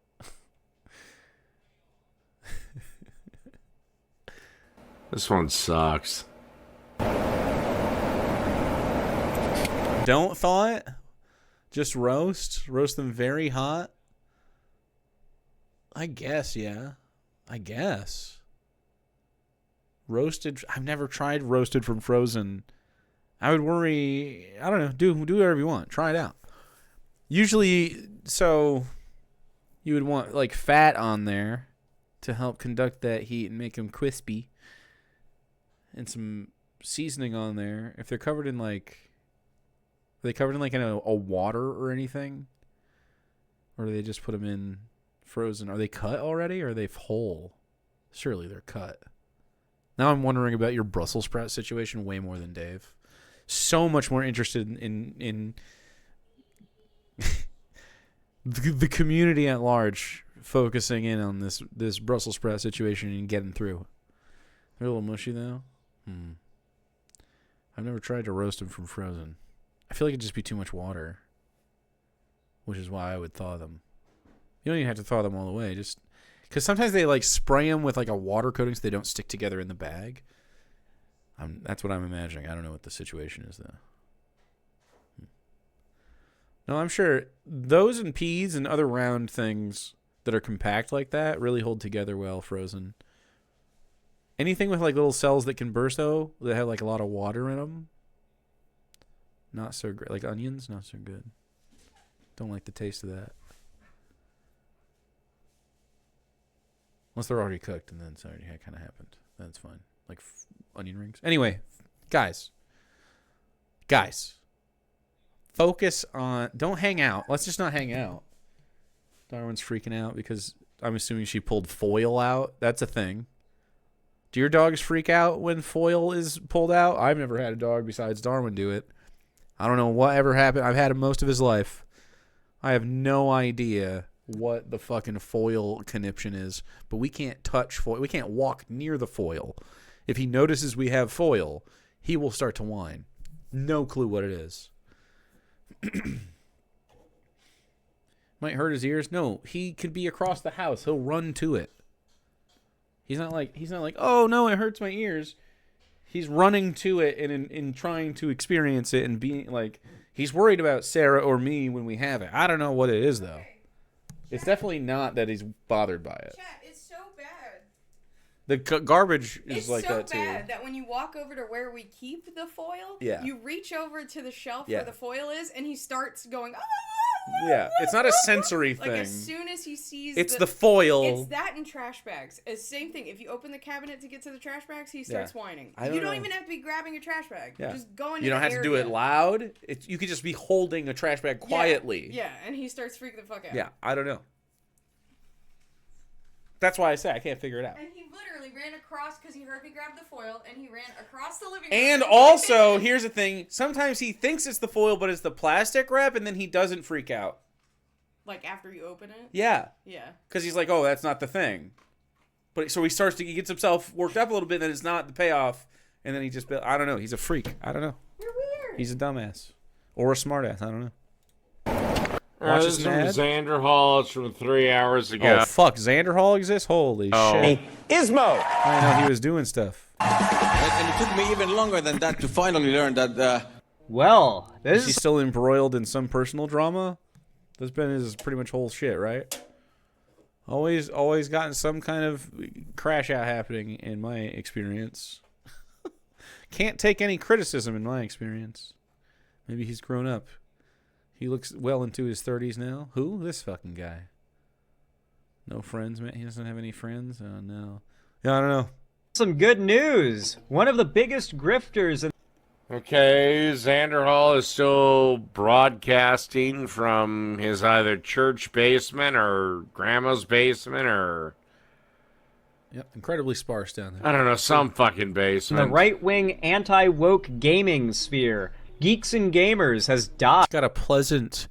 This one sucks. Don't thaw it. Just roast. Roast them very hot. I guess, yeah. I guess. Roasted. I've never tried roasted from frozen. I would worry. I don't know. Do whatever you want. Try it out. Usually, so you would want like fat on there to help conduct that heat and make them crispy. And some seasoning on there. If they're covered in like, are they covered in like a water or anything? Or do they just put them in frozen? Are they cut already or are they whole? Surely they're cut. Now I'm wondering about your Brussels sprout situation way more than Dave. So much more interested in the community at large focusing in on this Brussels sprout situation and getting through. They're a little mushy though. I've never tried to roast them from frozen. I feel like it'd just be too much water, which is why I would thaw them. You don't even have to thaw them all the way, just because sometimes they like spray them with like a water coating so they don't stick together in the bag. That's what I'm imagining. I don't know what the situation is though. No, I'm sure those and peas and other round things that are compact like that really hold together well frozen. Anything with like little cells that can burst though, that have like a lot of water in them, not so great. Like onions, not so good. Don't like the taste of that. Unless they're already cooked and then it's already kind of happened. That's fine. Like onion rings. Anyway, guys. Focus on, don't hang out. Let's just not hang out. Darwin's freaking out because I'm assuming she pulled foil out. That's a thing. Do your dogs freak out when foil is pulled out? I've never had a dog besides Darwin do it. I don't know what ever happened. I've had him most of his life. I have no idea what the fucking foil conniption is, but we can't touch foil. We can't walk near the foil. If he notices we have foil, he will start to whine. No clue what it is. Might hurt his ears. No, he could be across the house. He'll run to it. He's not like, oh no, it hurts my ears. He's running to it and in trying to experience it and being like, he's worried about Sarah or me when we have it. I don't know what it is though. It's definitely not that he's bothered by it. Chat, it's so bad. The garbage is It's like so that too. bad that when you walk over to where we keep the foil, Yeah. you reach over to the shelf Yeah. where the foil is, and he starts going, Yeah, it's not a sensory thing. like as soon as he sees It's the foil. It's that and trash bags. It's the same thing. If you open the cabinet to get to the trash bags, he starts whining. You don't even have to be grabbing a trash bag. Yeah. Just go into You don't the have to do it area. loud. You could just be holding a trash bag quietly. Yeah, and he starts freaking the fuck out. Yeah, I don't know. That's why I say I can't figure it out. And he literally ran across because he heard me grab the foil, and he ran across the living room. And also, here's the thing. Sometimes he thinks it's the foil, but it's the plastic wrap, and then he doesn't freak out. Like after you open it? Yeah. Yeah. Because he's like, oh, that's not the thing. But so he gets himself worked up a little bit, and then it's not the payoff, and then he just, I don't know. He's a freak. I don't know. You're weird. He's a dumbass. Or a smartass. I don't know. This is from Xander Hall. It's from 3 hours ago. Oh, fuck. Xander Hall exists? Holy shit. Ismo! I know he was doing stuff. And it took me even longer than that to finally learn that, Well, Is he still embroiled in some personal drama? That's been his pretty much whole shit, right? Always gotten some kind of crash out happening in my experience. Can't take any criticism in my experience. Maybe he's grown up. He looks well into his 30s now. Who? This fucking guy. No friends, man. He doesn't have any friends? Oh, no. Yeah, I don't know. Some good news. One of the biggest grifters in Okay, Xander Hall is still broadcasting from his either church basement or grandma's basement or... Yep, incredibly sparse down there. I don't know, some fucking basement. the right-wing anti-woke gaming sphere. Geeks and Gamers has died. Got a pleasant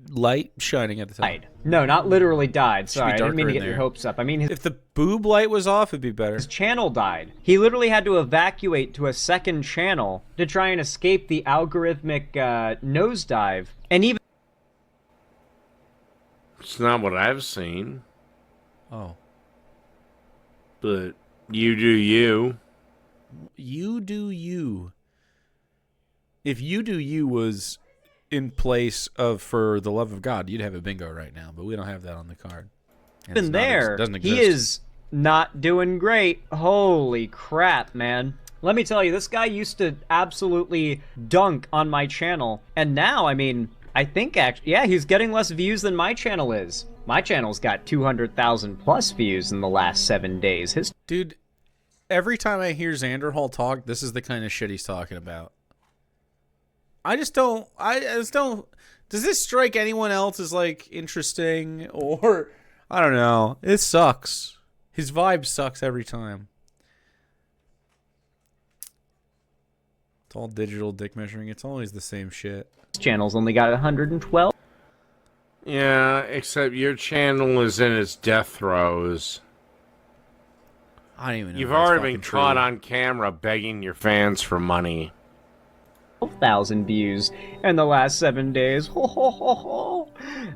light shining at the top. No, not literally died. Should be Sorry, I didn't mean to darker in get your there. hopes up. I mean, If the boob light was off, it'd be better. his channel died. He literally had to evacuate to a second channel to try and escape the algorithmic nosedive. And even It's not what I've seen. Oh. But you do you. You do you. If you do you was in place of for the love of God, you'd have a bingo right now, but we don't have that on the card. And it's even not- there, it doesn't exist. he is not doing great. Holy crap, man. Let me tell you, this guy used to absolutely dunk on my channel. And now, I mean, I think actually, yeah, he's getting less views than my channel is. My channel's got 200,000 plus views in the last 7 days. His Dude, every time I hear Xander Hall talk, this is the kind of shit he's talking about. I just don't, does this strike anyone else as, like, interesting? Or, I don't know. It sucks. His vibe sucks every time. It's all digital dick measuring. It's always the same shit. channel's only got 112. Yeah, except your channel is in its death throes. I don't even know. You've if that's already been fucking caught true. on camera begging your fans for money. 12,000 views in the last 7 days. Ho, ho, ho, ho.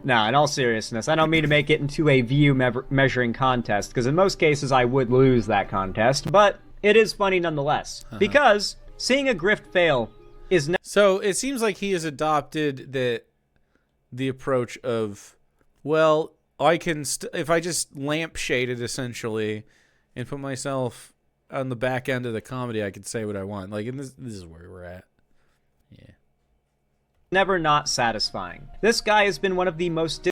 Nah, in all seriousness, I don't mean to make it into a view measuring contest, because in most cases I would lose that contest, but it is funny nonetheless. Because seeing a grift fail is So it seems like he has adopted the approach of, well, I can if I just lampshade it essentially and put myself on the back end of the comedy, I could say what I want. Like, and this is where we're at. Yeah. never not satisfying. This guy has been one of the most...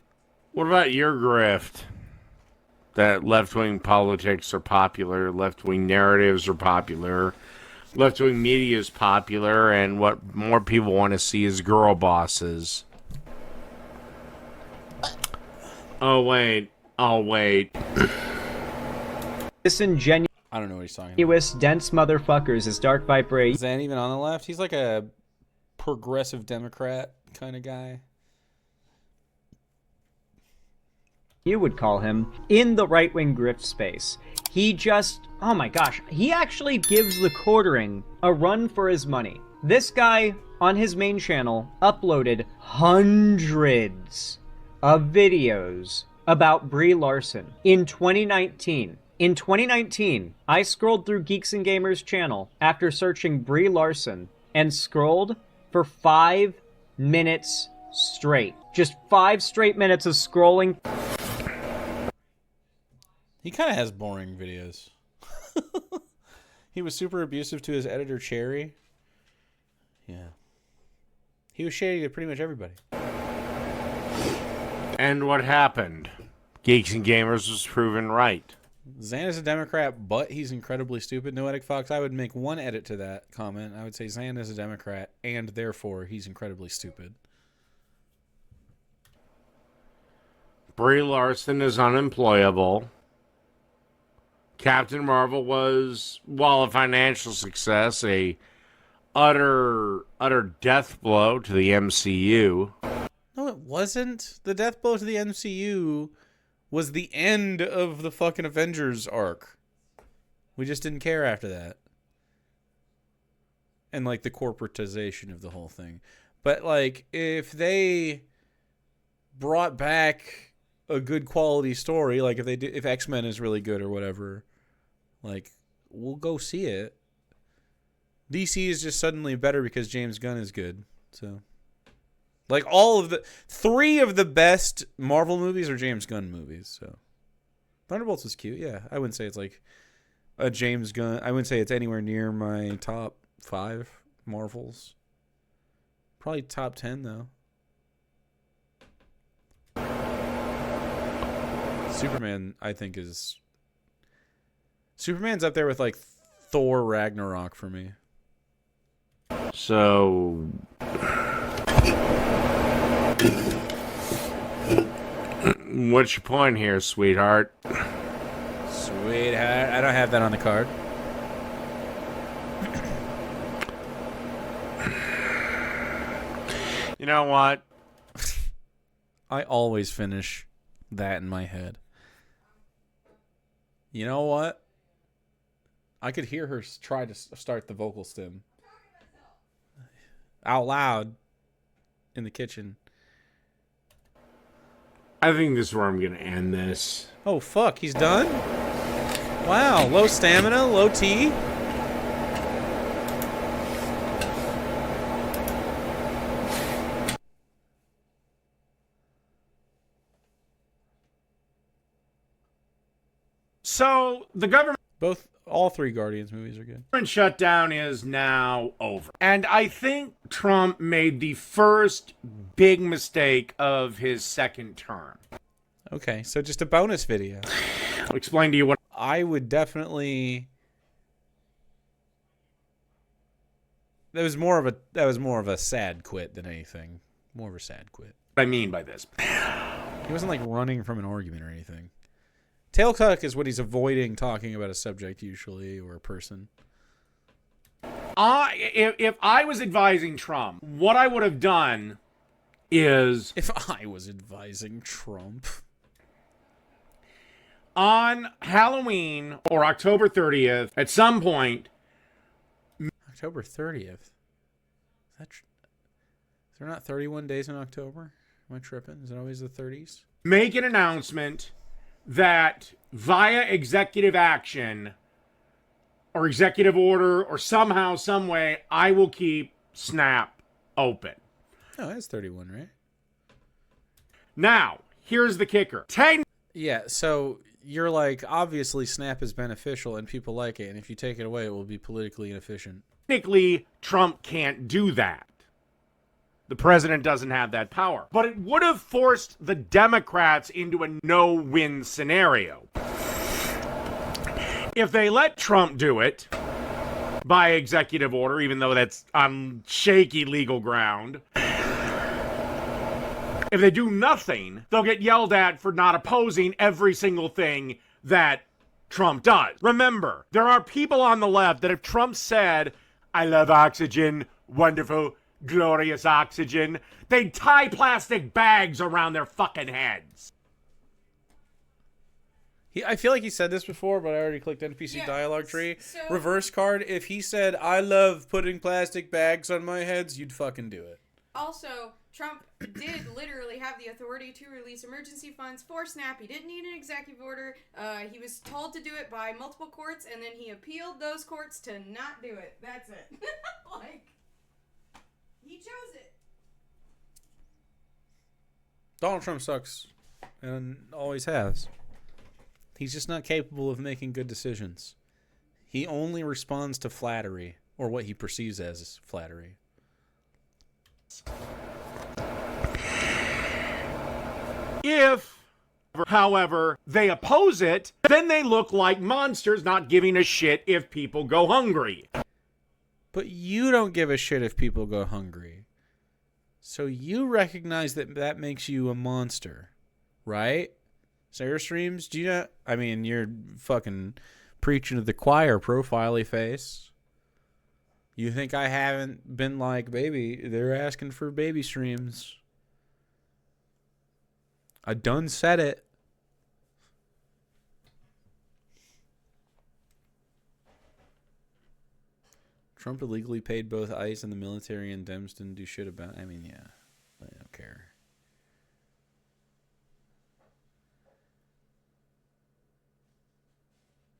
What about your grift? That left-wing politics are popular, left-wing narratives are popular, left-wing media is popular, and what more people want to see is girl bosses. Oh, wait. disingenuous, I don't know what he's talking about. dense motherfuckers is Dark Viper. Is that even on the left? He's like a progressive Democrat kind of guy. You would call him, in the right-wing grift space. He just, oh my gosh, he actually gives the quartering a run for his money. This guy, on his main channel, uploaded hundreds of videos about Brie Larson in 2019. In 2019, I scrolled through Geeks and Gamers' channel after searching Brie Larson and scrolled for 5 minutes straight. Just 5 straight minutes of scrolling. He kind of has boring videos. He was super abusive to his editor, Cherry. Yeah. He was shady to pretty much everybody. And what happened? Geeks and Gamers was proven right. Zan is a Democrat, but he's incredibly stupid. Noetic Fox, I would make one edit to that comment. I would say Zan is a Democrat, and therefore he's incredibly stupid. Brie Larson is unemployable. Captain Marvel was, while a financial success, a utter death blow to the MCU. No, it wasn't. The death blow to the MCU was the end of the fucking Avengers arc. We just didn't care after that. And, like, the corporatization of the whole thing. But, like, if they brought back a good quality story, like if X-Men is really good or whatever, like, we'll go see it. DC is just suddenly better because James Gunn is good. So, like, three of the best Marvel movies are James Gunn movies. So, Thunderbolts is cute. Yeah, I wouldn't say it's like a James Gunn. I wouldn't say it's anywhere near my top 5 Marvels. Probably top 10 though. Superman, I think, Superman's up there with, like, Thor Ragnarok for me. So, what's your point here, sweetheart? Sweetheart, I don't have that on the card. You know what? I always finish that in my head. You know what? I could hear her try to start the vocal stim out loud in the kitchen. I think this is where I'm going to end this. Oh, fuck. He's done? Wow. Low stamina, low T. So, the government... All 3 Guardians movies are good. Government shutdown is now over. And I think Trump made the first big mistake of his second term. Okay, so just a bonus video. I'll explain to you what... I would definitely... That was more of a sad quit than anything. More of a sad quit. What I mean by this. He wasn't, like, running from an argument or anything. Tail tuck is when he's avoiding talking about a subject usually, or a person. If I was advising Trump, what I would have done is... If I was advising Trump... On Halloween or October 30th, at some point... October 30th? Is there not 31 days in October? Am I tripping? Is it always the 30s? Make an announcement that via executive action or executive order or somehow, some way, I will keep Snap open. Oh, that's 31, right? Now, here's the kicker. Yeah, so you're like, obviously Snap is beneficial and people like it, and if you take it away, it will be politically inefficient. Technically, Trump can't do that. The president doesn't have that power. But it would have forced the Democrats into a no-win scenario. If they let Trump do it by executive order, even though that's on shaky legal ground, if they do nothing, they'll get yelled at for not opposing every single thing that Trump does. Remember, there are people on the left that if Trump said, "I love oxygen, wonderful, glorious oxygen," they'd tie plastic bags around their fucking heads. I feel like he said this before, but I already clicked NPC dialogue tree. Reverse card, if he said, "I love putting plastic bags on my heads," you'd fucking do it. Also, Trump did literally have the authority to release emergency funds for Snap. He didn't need an executive order. He was told to do it by multiple courts, and then he appealed those courts to not do it. That's it. Like, he chose it. Donald Trump sucks, and always has. He's just not capable of making good decisions. He only responds to flattery, or what he perceives as flattery. If, however, they oppose it, then they look like monsters not giving a shit if people go hungry. But you don't give a shit if people go hungry. So you recognize that that makes you a monster, right? Sarah Streams, do you not? I mean, you're fucking preaching to the choir, profile-y face. You think I haven't been like, baby, they're asking for baby streams. I done said it. Trump illegally paid both ICE and the military, and Dems didn't do shit about it. I mean, yeah. I don't care.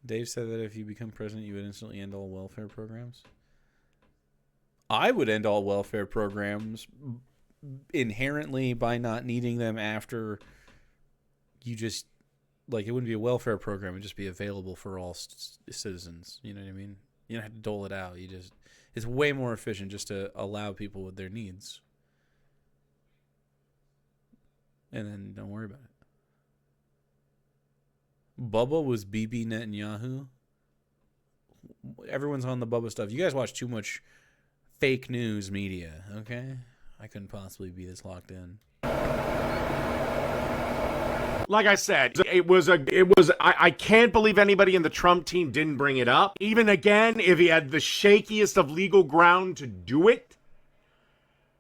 Dave said that if you become president, you would instantly end all welfare programs. I would end all welfare programs inherently by not needing them after you just, like, it wouldn't be a welfare program. It would just be available for all citizens. You know what I mean? You don't have to dole it out. It's way more efficient just to allow people with their needs. And then don't worry about it. Bubba was Bibi Netanyahu. Everyone's on the Bubba stuff. You guys watch too much fake news media, okay? I couldn't possibly be this locked in. Like I said, I can't believe anybody in the Trump team didn't bring it up. Even again, if he had the shakiest of legal ground to do it,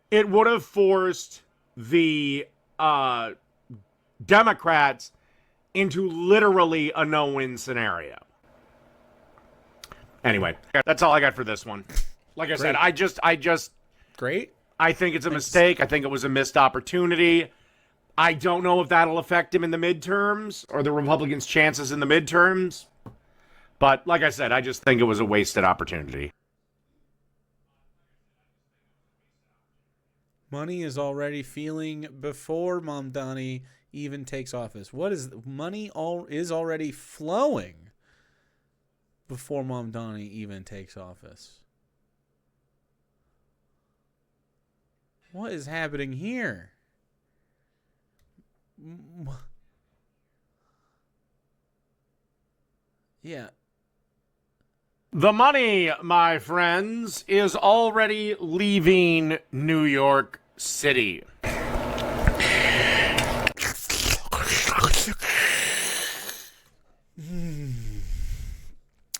it would have forced the Democrats into literally a no-win scenario. Anyway, that's all I got for this one. Like I said, I just Great. I think it's a mistake. I think it was a missed opportunity. I don't know if that'll affect him in the midterms or the Republicans' chances in the midterms. But like I said, I just think it was a wasted opportunity. Money is already feeling before Mamdani even takes office. What is money is already flowing before Mamdani even takes office? What is happening here? Yeah. The money, my friends, is already leaving New York City.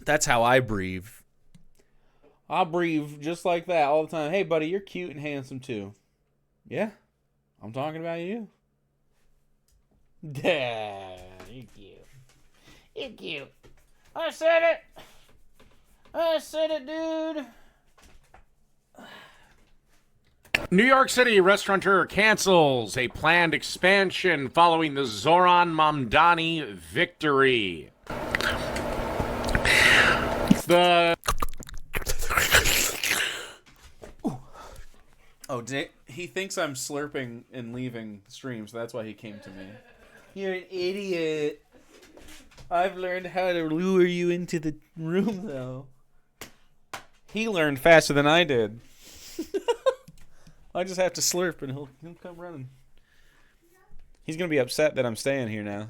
That's how I breathe. I breathe just like that all the time. Hey, buddy, you're cute and handsome too. Yeah, I'm talking about you. Yeah, you're cute. You're cute. I said it. I said it, dude. New York City restaurateur cancels a planned expansion following the Zohran Mamdani victory. He thinks I'm slurping and leaving stream, so that's why he came to me. You're an idiot. I've learned how to lure you into the room, though. He learned faster than I did. I just have to slurp and he'll come running. He's going to be upset that I'm staying here now.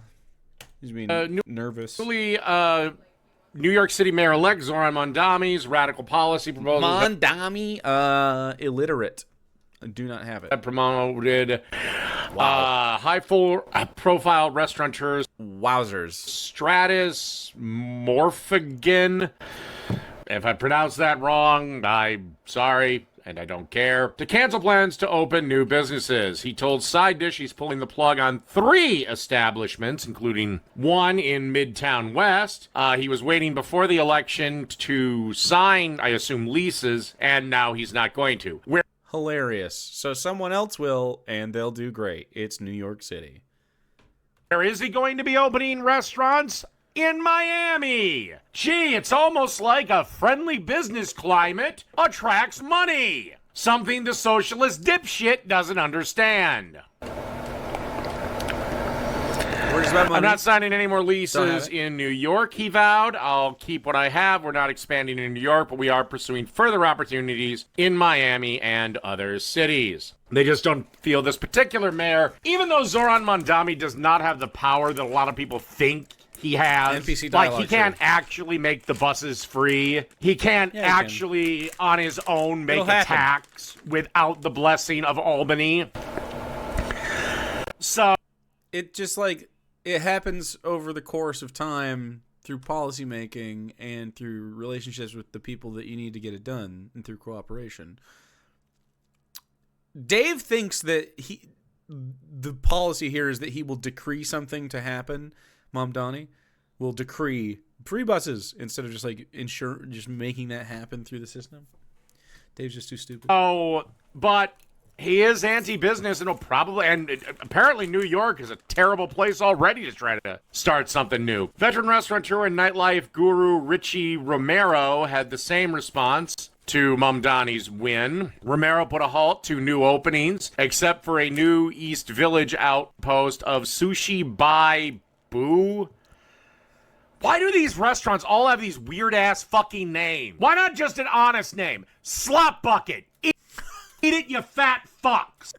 He's being nervous. New York City Mayor-elect Zohran Mamdani's radical policy proposal. Mamdani, illiterate. I do not have it. Promoted high-profile restaurateurs. Wowzers. Stratus Morphigan. If I pronounced that wrong, I'm sorry, and I don't care. To cancel plans to open new businesses. He told Side Dish he's pulling the plug on 3 establishments, including one in Midtown West. He was waiting before the election to sign, I assume, leases, and now he's not going to. Hilarious. So someone else will, and they'll do great. It's New York City. Where is he going to be opening restaurants? In Miami. Gee, it's almost like a friendly business climate attracts money. Something the socialist dipshit doesn't understand. Where's that money? I'm not signing any more leases in New York, he vowed. I'll keep what I have. We're not expanding in New York, but we are pursuing further opportunities in Miami and other cities. They just don't feel this particular mayor, even though Zohran Mamdani does not have the power that a lot of people think he has. NPC dialogue, he can't actually make the buses free. He can't actually, on his own, make a tax without the blessing of Albany. So it just it happens over the course of time through policymaking and through relationships with the people that you need to get it done and through cooperation. Dave thinks that the policy here is that he will decree something to happen. Mamdani will decree free buses instead of just like just making that happen through the system. Dave's just too stupid. Oh, but he is anti-business, and apparently New York is a terrible place already to try to start something new. Veteran restaurateur and nightlife guru Richie Romero had the same response to Mamdani's win. Romero put a halt to new openings, except for a new East Village outpost of Sushi by Boo. Why do these restaurants all have these weird-ass fucking names? Why not just an honest name? Slop Bucket. Eat it, you fat fucks.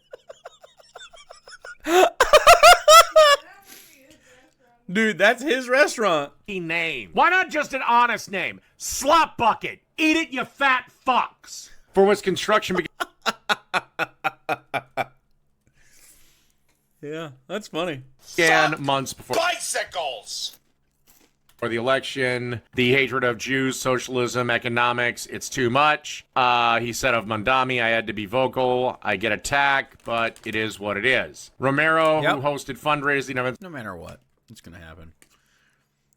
Dude, that's his restaurant. Name. Why not just an honest name? Slop Bucket. Eat it, you fat fucks. For which construction Yeah, that's funny. began months before. Bicycles! For the election, the hatred of Jews, socialism, economics, it's too much. He said of Mamdani, I had to be vocal. I get attacked, but it is what it is. Romero, who hosted fundraising events. No matter what, it's going to happen.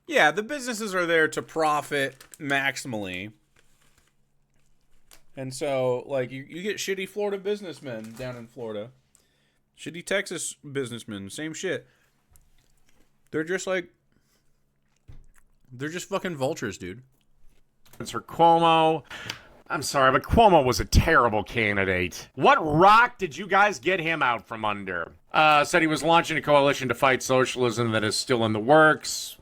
Yeah, the businesses are there to profit maximally. And so, like, you get shitty Florida businessmen down in Florida. Shitty Texas businessmen, same shit. They're just like... They're just fucking vultures, dude. It's for Cuomo. I'm sorry, but Cuomo was a terrible candidate. What rock did you guys get him out from under? Said he was launching a coalition to fight socialism that is still in the works.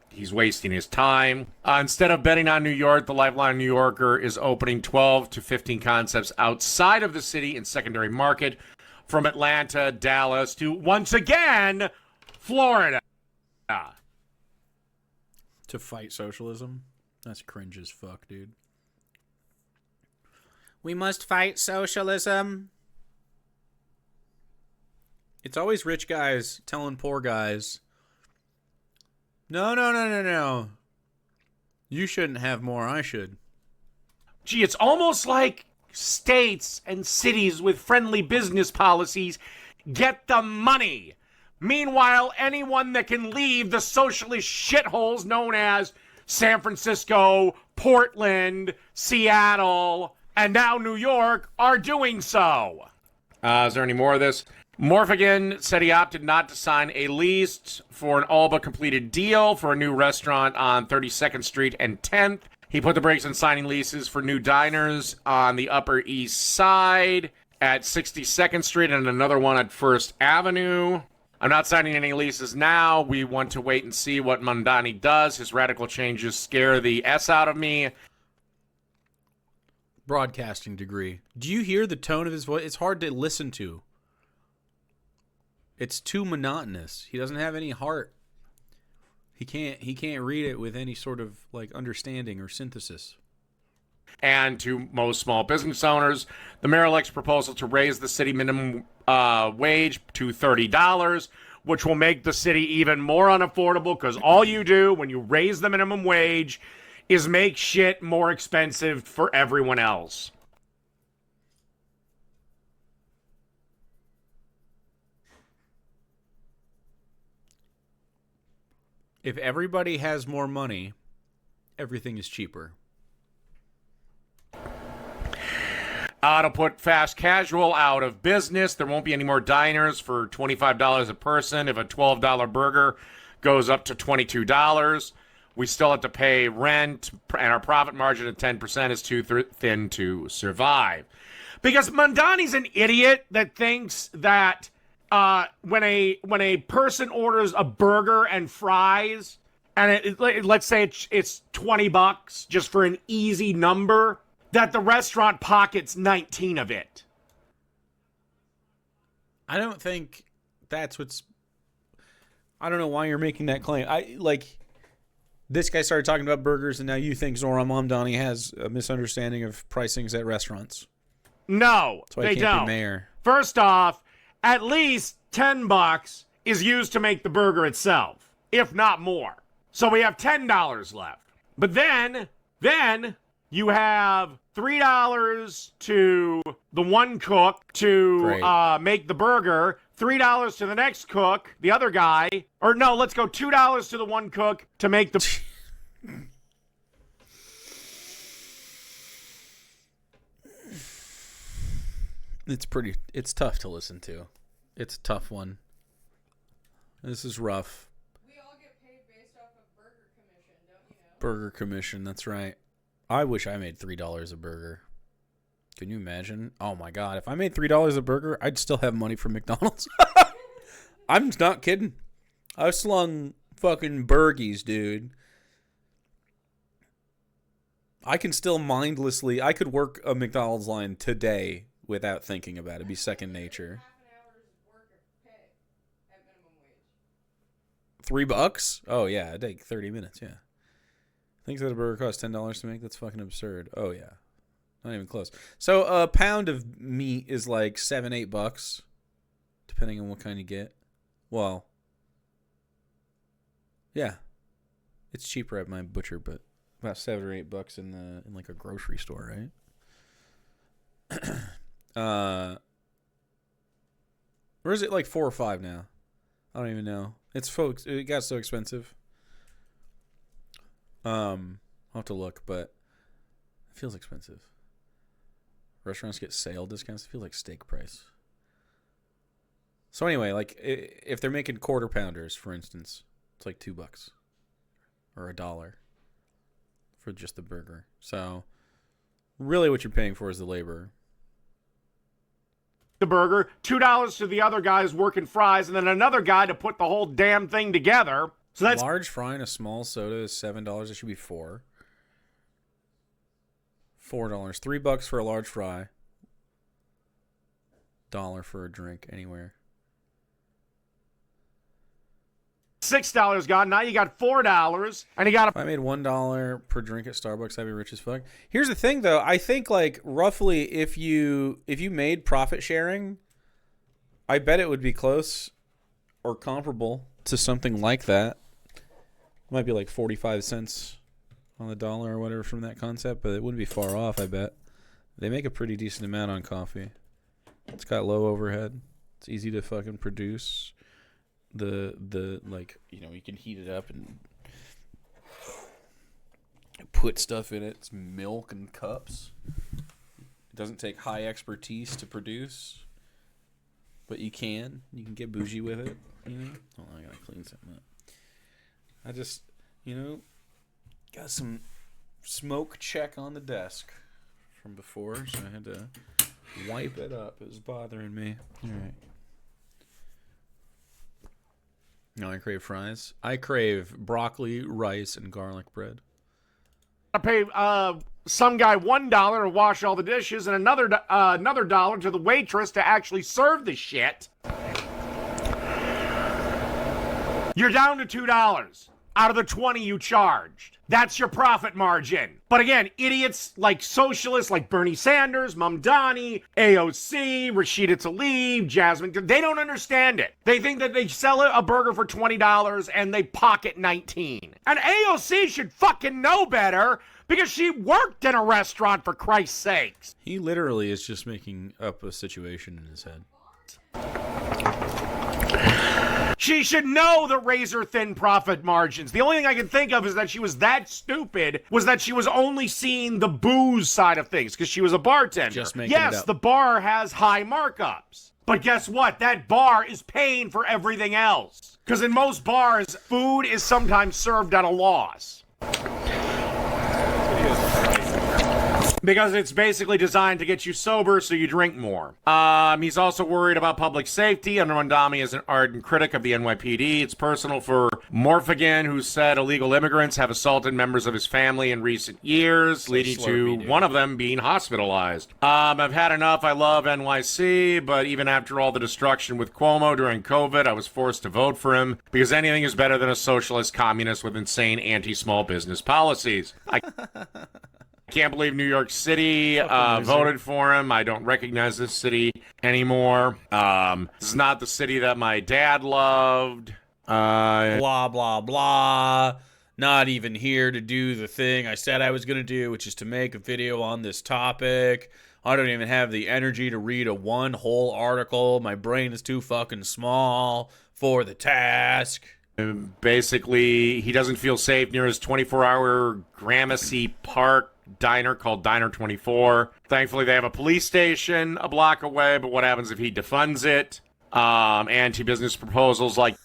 He's wasting his time. Instead of betting on New York, the Lifeline New Yorker is opening 12 to 15 concepts outside of the city in secondary market, from Atlanta, Dallas, to, once again, Florida. To fight socialism? That's cringe as fuck, dude. We must fight socialism. It's always rich guys telling poor guys, no. You shouldn't have more, I should. Gee, it's almost like states and cities with friendly business policies get the money. Meanwhile, anyone that can leave the socialist shitholes known as San Francisco, Portland, Seattle, and now New York are doing so. Is there any more of this? Morphigan said he opted not to sign a lease for an all but completed deal for a new restaurant on 32nd Street and 10th. He put the brakes on signing leases for new diners on the Upper East Side at 62nd Street and another one at First Avenue. I'm not signing any leases now. We want to wait and see what Mamdani does. His radical changes scare the S out of me. Broadcasting degree. Do you hear the tone of his voice? It's hard to listen to. It's too monotonous. He doesn't have any heart. He can't read it with any sort of like understanding or synthesis. And to most small business owners, the mayor-elect's proposal to raise the city minimum wage to $30, which will make the city even more unaffordable, because all you do when you raise the minimum wage is make shit more expensive for everyone else. If everybody has more money, everything is cheaper. To put fast casual out of business. There won't be any more diners for $25 a person. If a $12 burger goes up to $22, we still have to pay rent, and our profit margin at 10% is too thin to survive. Because Mamdani's an idiot that thinks that when a person orders a burger and fries, and let's say it's $20 just for an easy number, that the restaurant pockets 19 of it. I don't think that's what's... I don't know why you're making that claim. This guy started talking about burgers, and now you think Zohran Mamdani has a misunderstanding of pricings at restaurants. No, they don't. Be mayor. First off, at least $10 is used to make the burger itself, if not more. So we have $10 left. But then you have $3 to the one cook to make the burger, $3 to the next cook, the other guy. Or no, let's go $2 to the one cook to make the... It's tough to listen to. It's a tough one. This is rough. We all get paid based off of burger commission, don't you know? Burger commission, that's right. I wish I made $3 a burger. Can you imagine? Oh my god, if I made $3 a burger, I'd still have money from McDonald's. I'm not kidding. I slung fucking burgies, dude. I can still mindlessly, I could work a McDonald's line today without thinking about it. It'd be second nature. $3? Oh yeah, it'd take 30 minutes, yeah. Thinks that a burger costs $10 to make? That's fucking absurd. Oh yeah. Not even close. So a pound of meat is like $7-8, depending on what kind you get. Well, yeah, it's cheaper at my butcher, but about $7 or $8 in like a grocery store, right? Or is it like $4 or $5 now? I don't even know. It got so expensive. I'll have to look, but it feels expensive. Restaurants get sale discounts. It feels like steak price. So anyway, like if they're making quarter pounders, for instance, it's like $2 or $1 for just the burger. So really what you're paying for is the labor. The burger, $2 to the other guys working fries, and then another guy to put the whole damn thing together. So that's large fry and a small soda is $7. It should be $4. $4. $3 for a large fry. $1 for a drink anywhere. $6 gone. Now you got $4, and you got. If I made $1 per drink at Starbucks, I'd be rich as fuck. Here's the thing, though. I think like roughly, if you made profit sharing, I bet it would be close or comparable to something like that. It might be like 45 cents on the dollar or whatever from that concept, but it wouldn't be far off. I bet they make a pretty decent amount on coffee. It's got low overhead. It's easy to fucking produce. The like, you know, you can heat it up and put stuff in it. It's milk and cups. It doesn't take high expertise to produce, but you can get bougie with it, you know. Oh, I gotta clean something up. I just, you know, got some smoke check on the desk from before, so I had to wipe it up. It was bothering me. All right. No, I crave fries. I crave broccoli, rice, and garlic bread. I pay some guy $1 to wash all the dishes, and another dollar to the waitress to actually serve the shit. You're down to $2 out of the 20 you charged. That's your profit margin. But again, idiots like socialists like Bernie Sanders, Mamdani, AOC, Rashida Tlaib, Jasmine, they don't understand it. They think that they sell a burger for $20 and they pocket 19. And AOC should fucking know better because she worked in a restaurant, for Christ's sakes. He literally is just making up a situation in his head. She should know the razor-thin profit margins. The only thing I can think of is that she was that stupid, was that she was only seeing the booze side of things, because she was a bartender. Just making it yes, up. the bar has high markups. But guess what? That bar is paying for everything else. Because in most bars, food is sometimes served at a loss. Because it's basically designed to get you sober so you drink more. He's also worried about public safety. And Mamdani is an ardent critic of the NYPD. It's personal for Morphigan, who said illegal immigrants have assaulted members of his family in recent years, leading to one of them being hospitalized. I've had enough. I love NYC, but even after all the destruction with Cuomo during COVID, I was forced to vote for him because anything is better than a socialist communist with insane anti-small business policies. I can't believe New York City voted for him. I don't recognize this city anymore. This is not the city that my dad loved. Blah, blah, blah. Not even here to do the thing I said I was going to do, which is to make a video on this topic. I don't even have the energy to read one whole article. My brain is too fucking small for the task. Basically, he doesn't feel safe near his 24-hour Gramercy Park diner called Diner 24. Thankfully, they have a police station a block away, but what happens if he defunds it? Anti-business proposals like...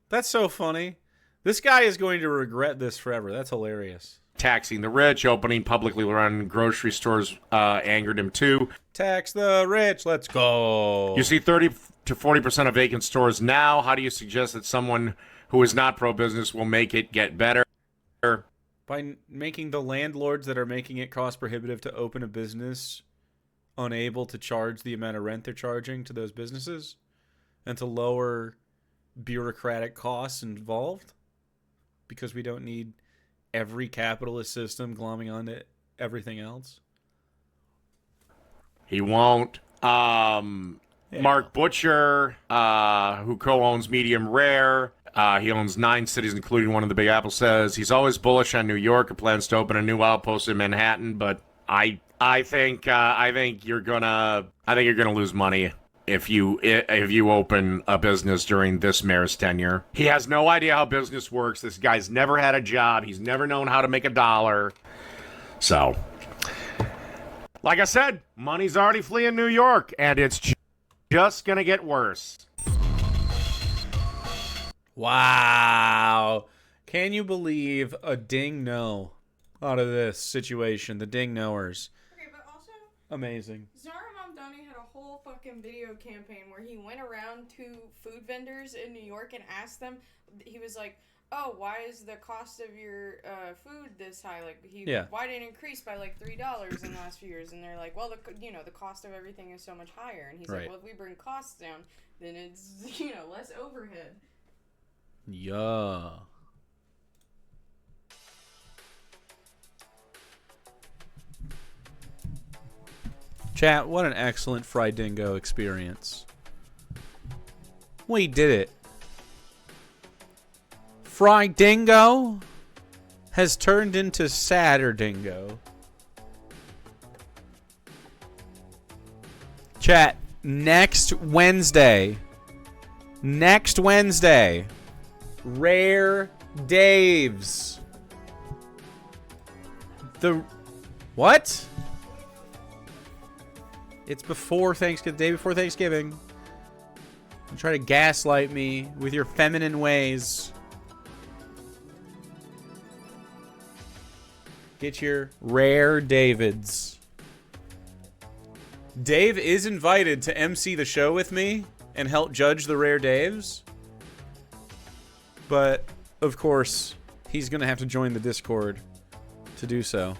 That's so funny. This guy is going to regret this forever. That's hilarious. Taxing the rich, opening publicly run grocery stores angered him too. Tax the rich, let's go. You see 30 to 40% of vacant stores now. How do you suggest that someone who is not pro-business will make it get better? By making the landlords that are making it cost prohibitive to open a business unable to charge the amount of rent they're charging to those businesses and to lower bureaucratic costs involved, because we don't need every capitalist system glomming onto everything else. He won't. Mark Butcher, who co-owns Medium Rare, he owns 9 cities, including one in the Big Apple, says he's always bullish on New York and plans to open a new outpost in Manhattan. But I think you're gonna lose money if you open a business during this mayor's tenure. He has no idea how business works. This guy's never had a job. He's never known how to make a dollar. So, like I said, money's already fleeing New York, and it's just gonna get worse. Wow. Can you believe a ding no out of this situation? The ding knowers. Okay, but also... Amazing. Zohran Mamdani had a whole fucking video campaign where he went around to food vendors in New York and asked them, he was like, oh, why is the cost of your food this high? Like, why did it increase by like $3 in the last few years? And they're like, well, the cost of everything is so much higher. And he's like, well, if we bring costs down, then it's, less overhead. Yeah. Chat, what an excellent FRIDINGO experience. We did it. FRIDINGO has turned into Saturdayngo. Chat, next Wednesday, Rare Daves. What? It's before Thanksgiving, the day before Thanksgiving. You try to gaslight me with your feminine ways. Get your Rare Davids. Dave is invited to MC the show with me and help judge the Rare Daves. But, of course, he's going to have to join the Discord to do so.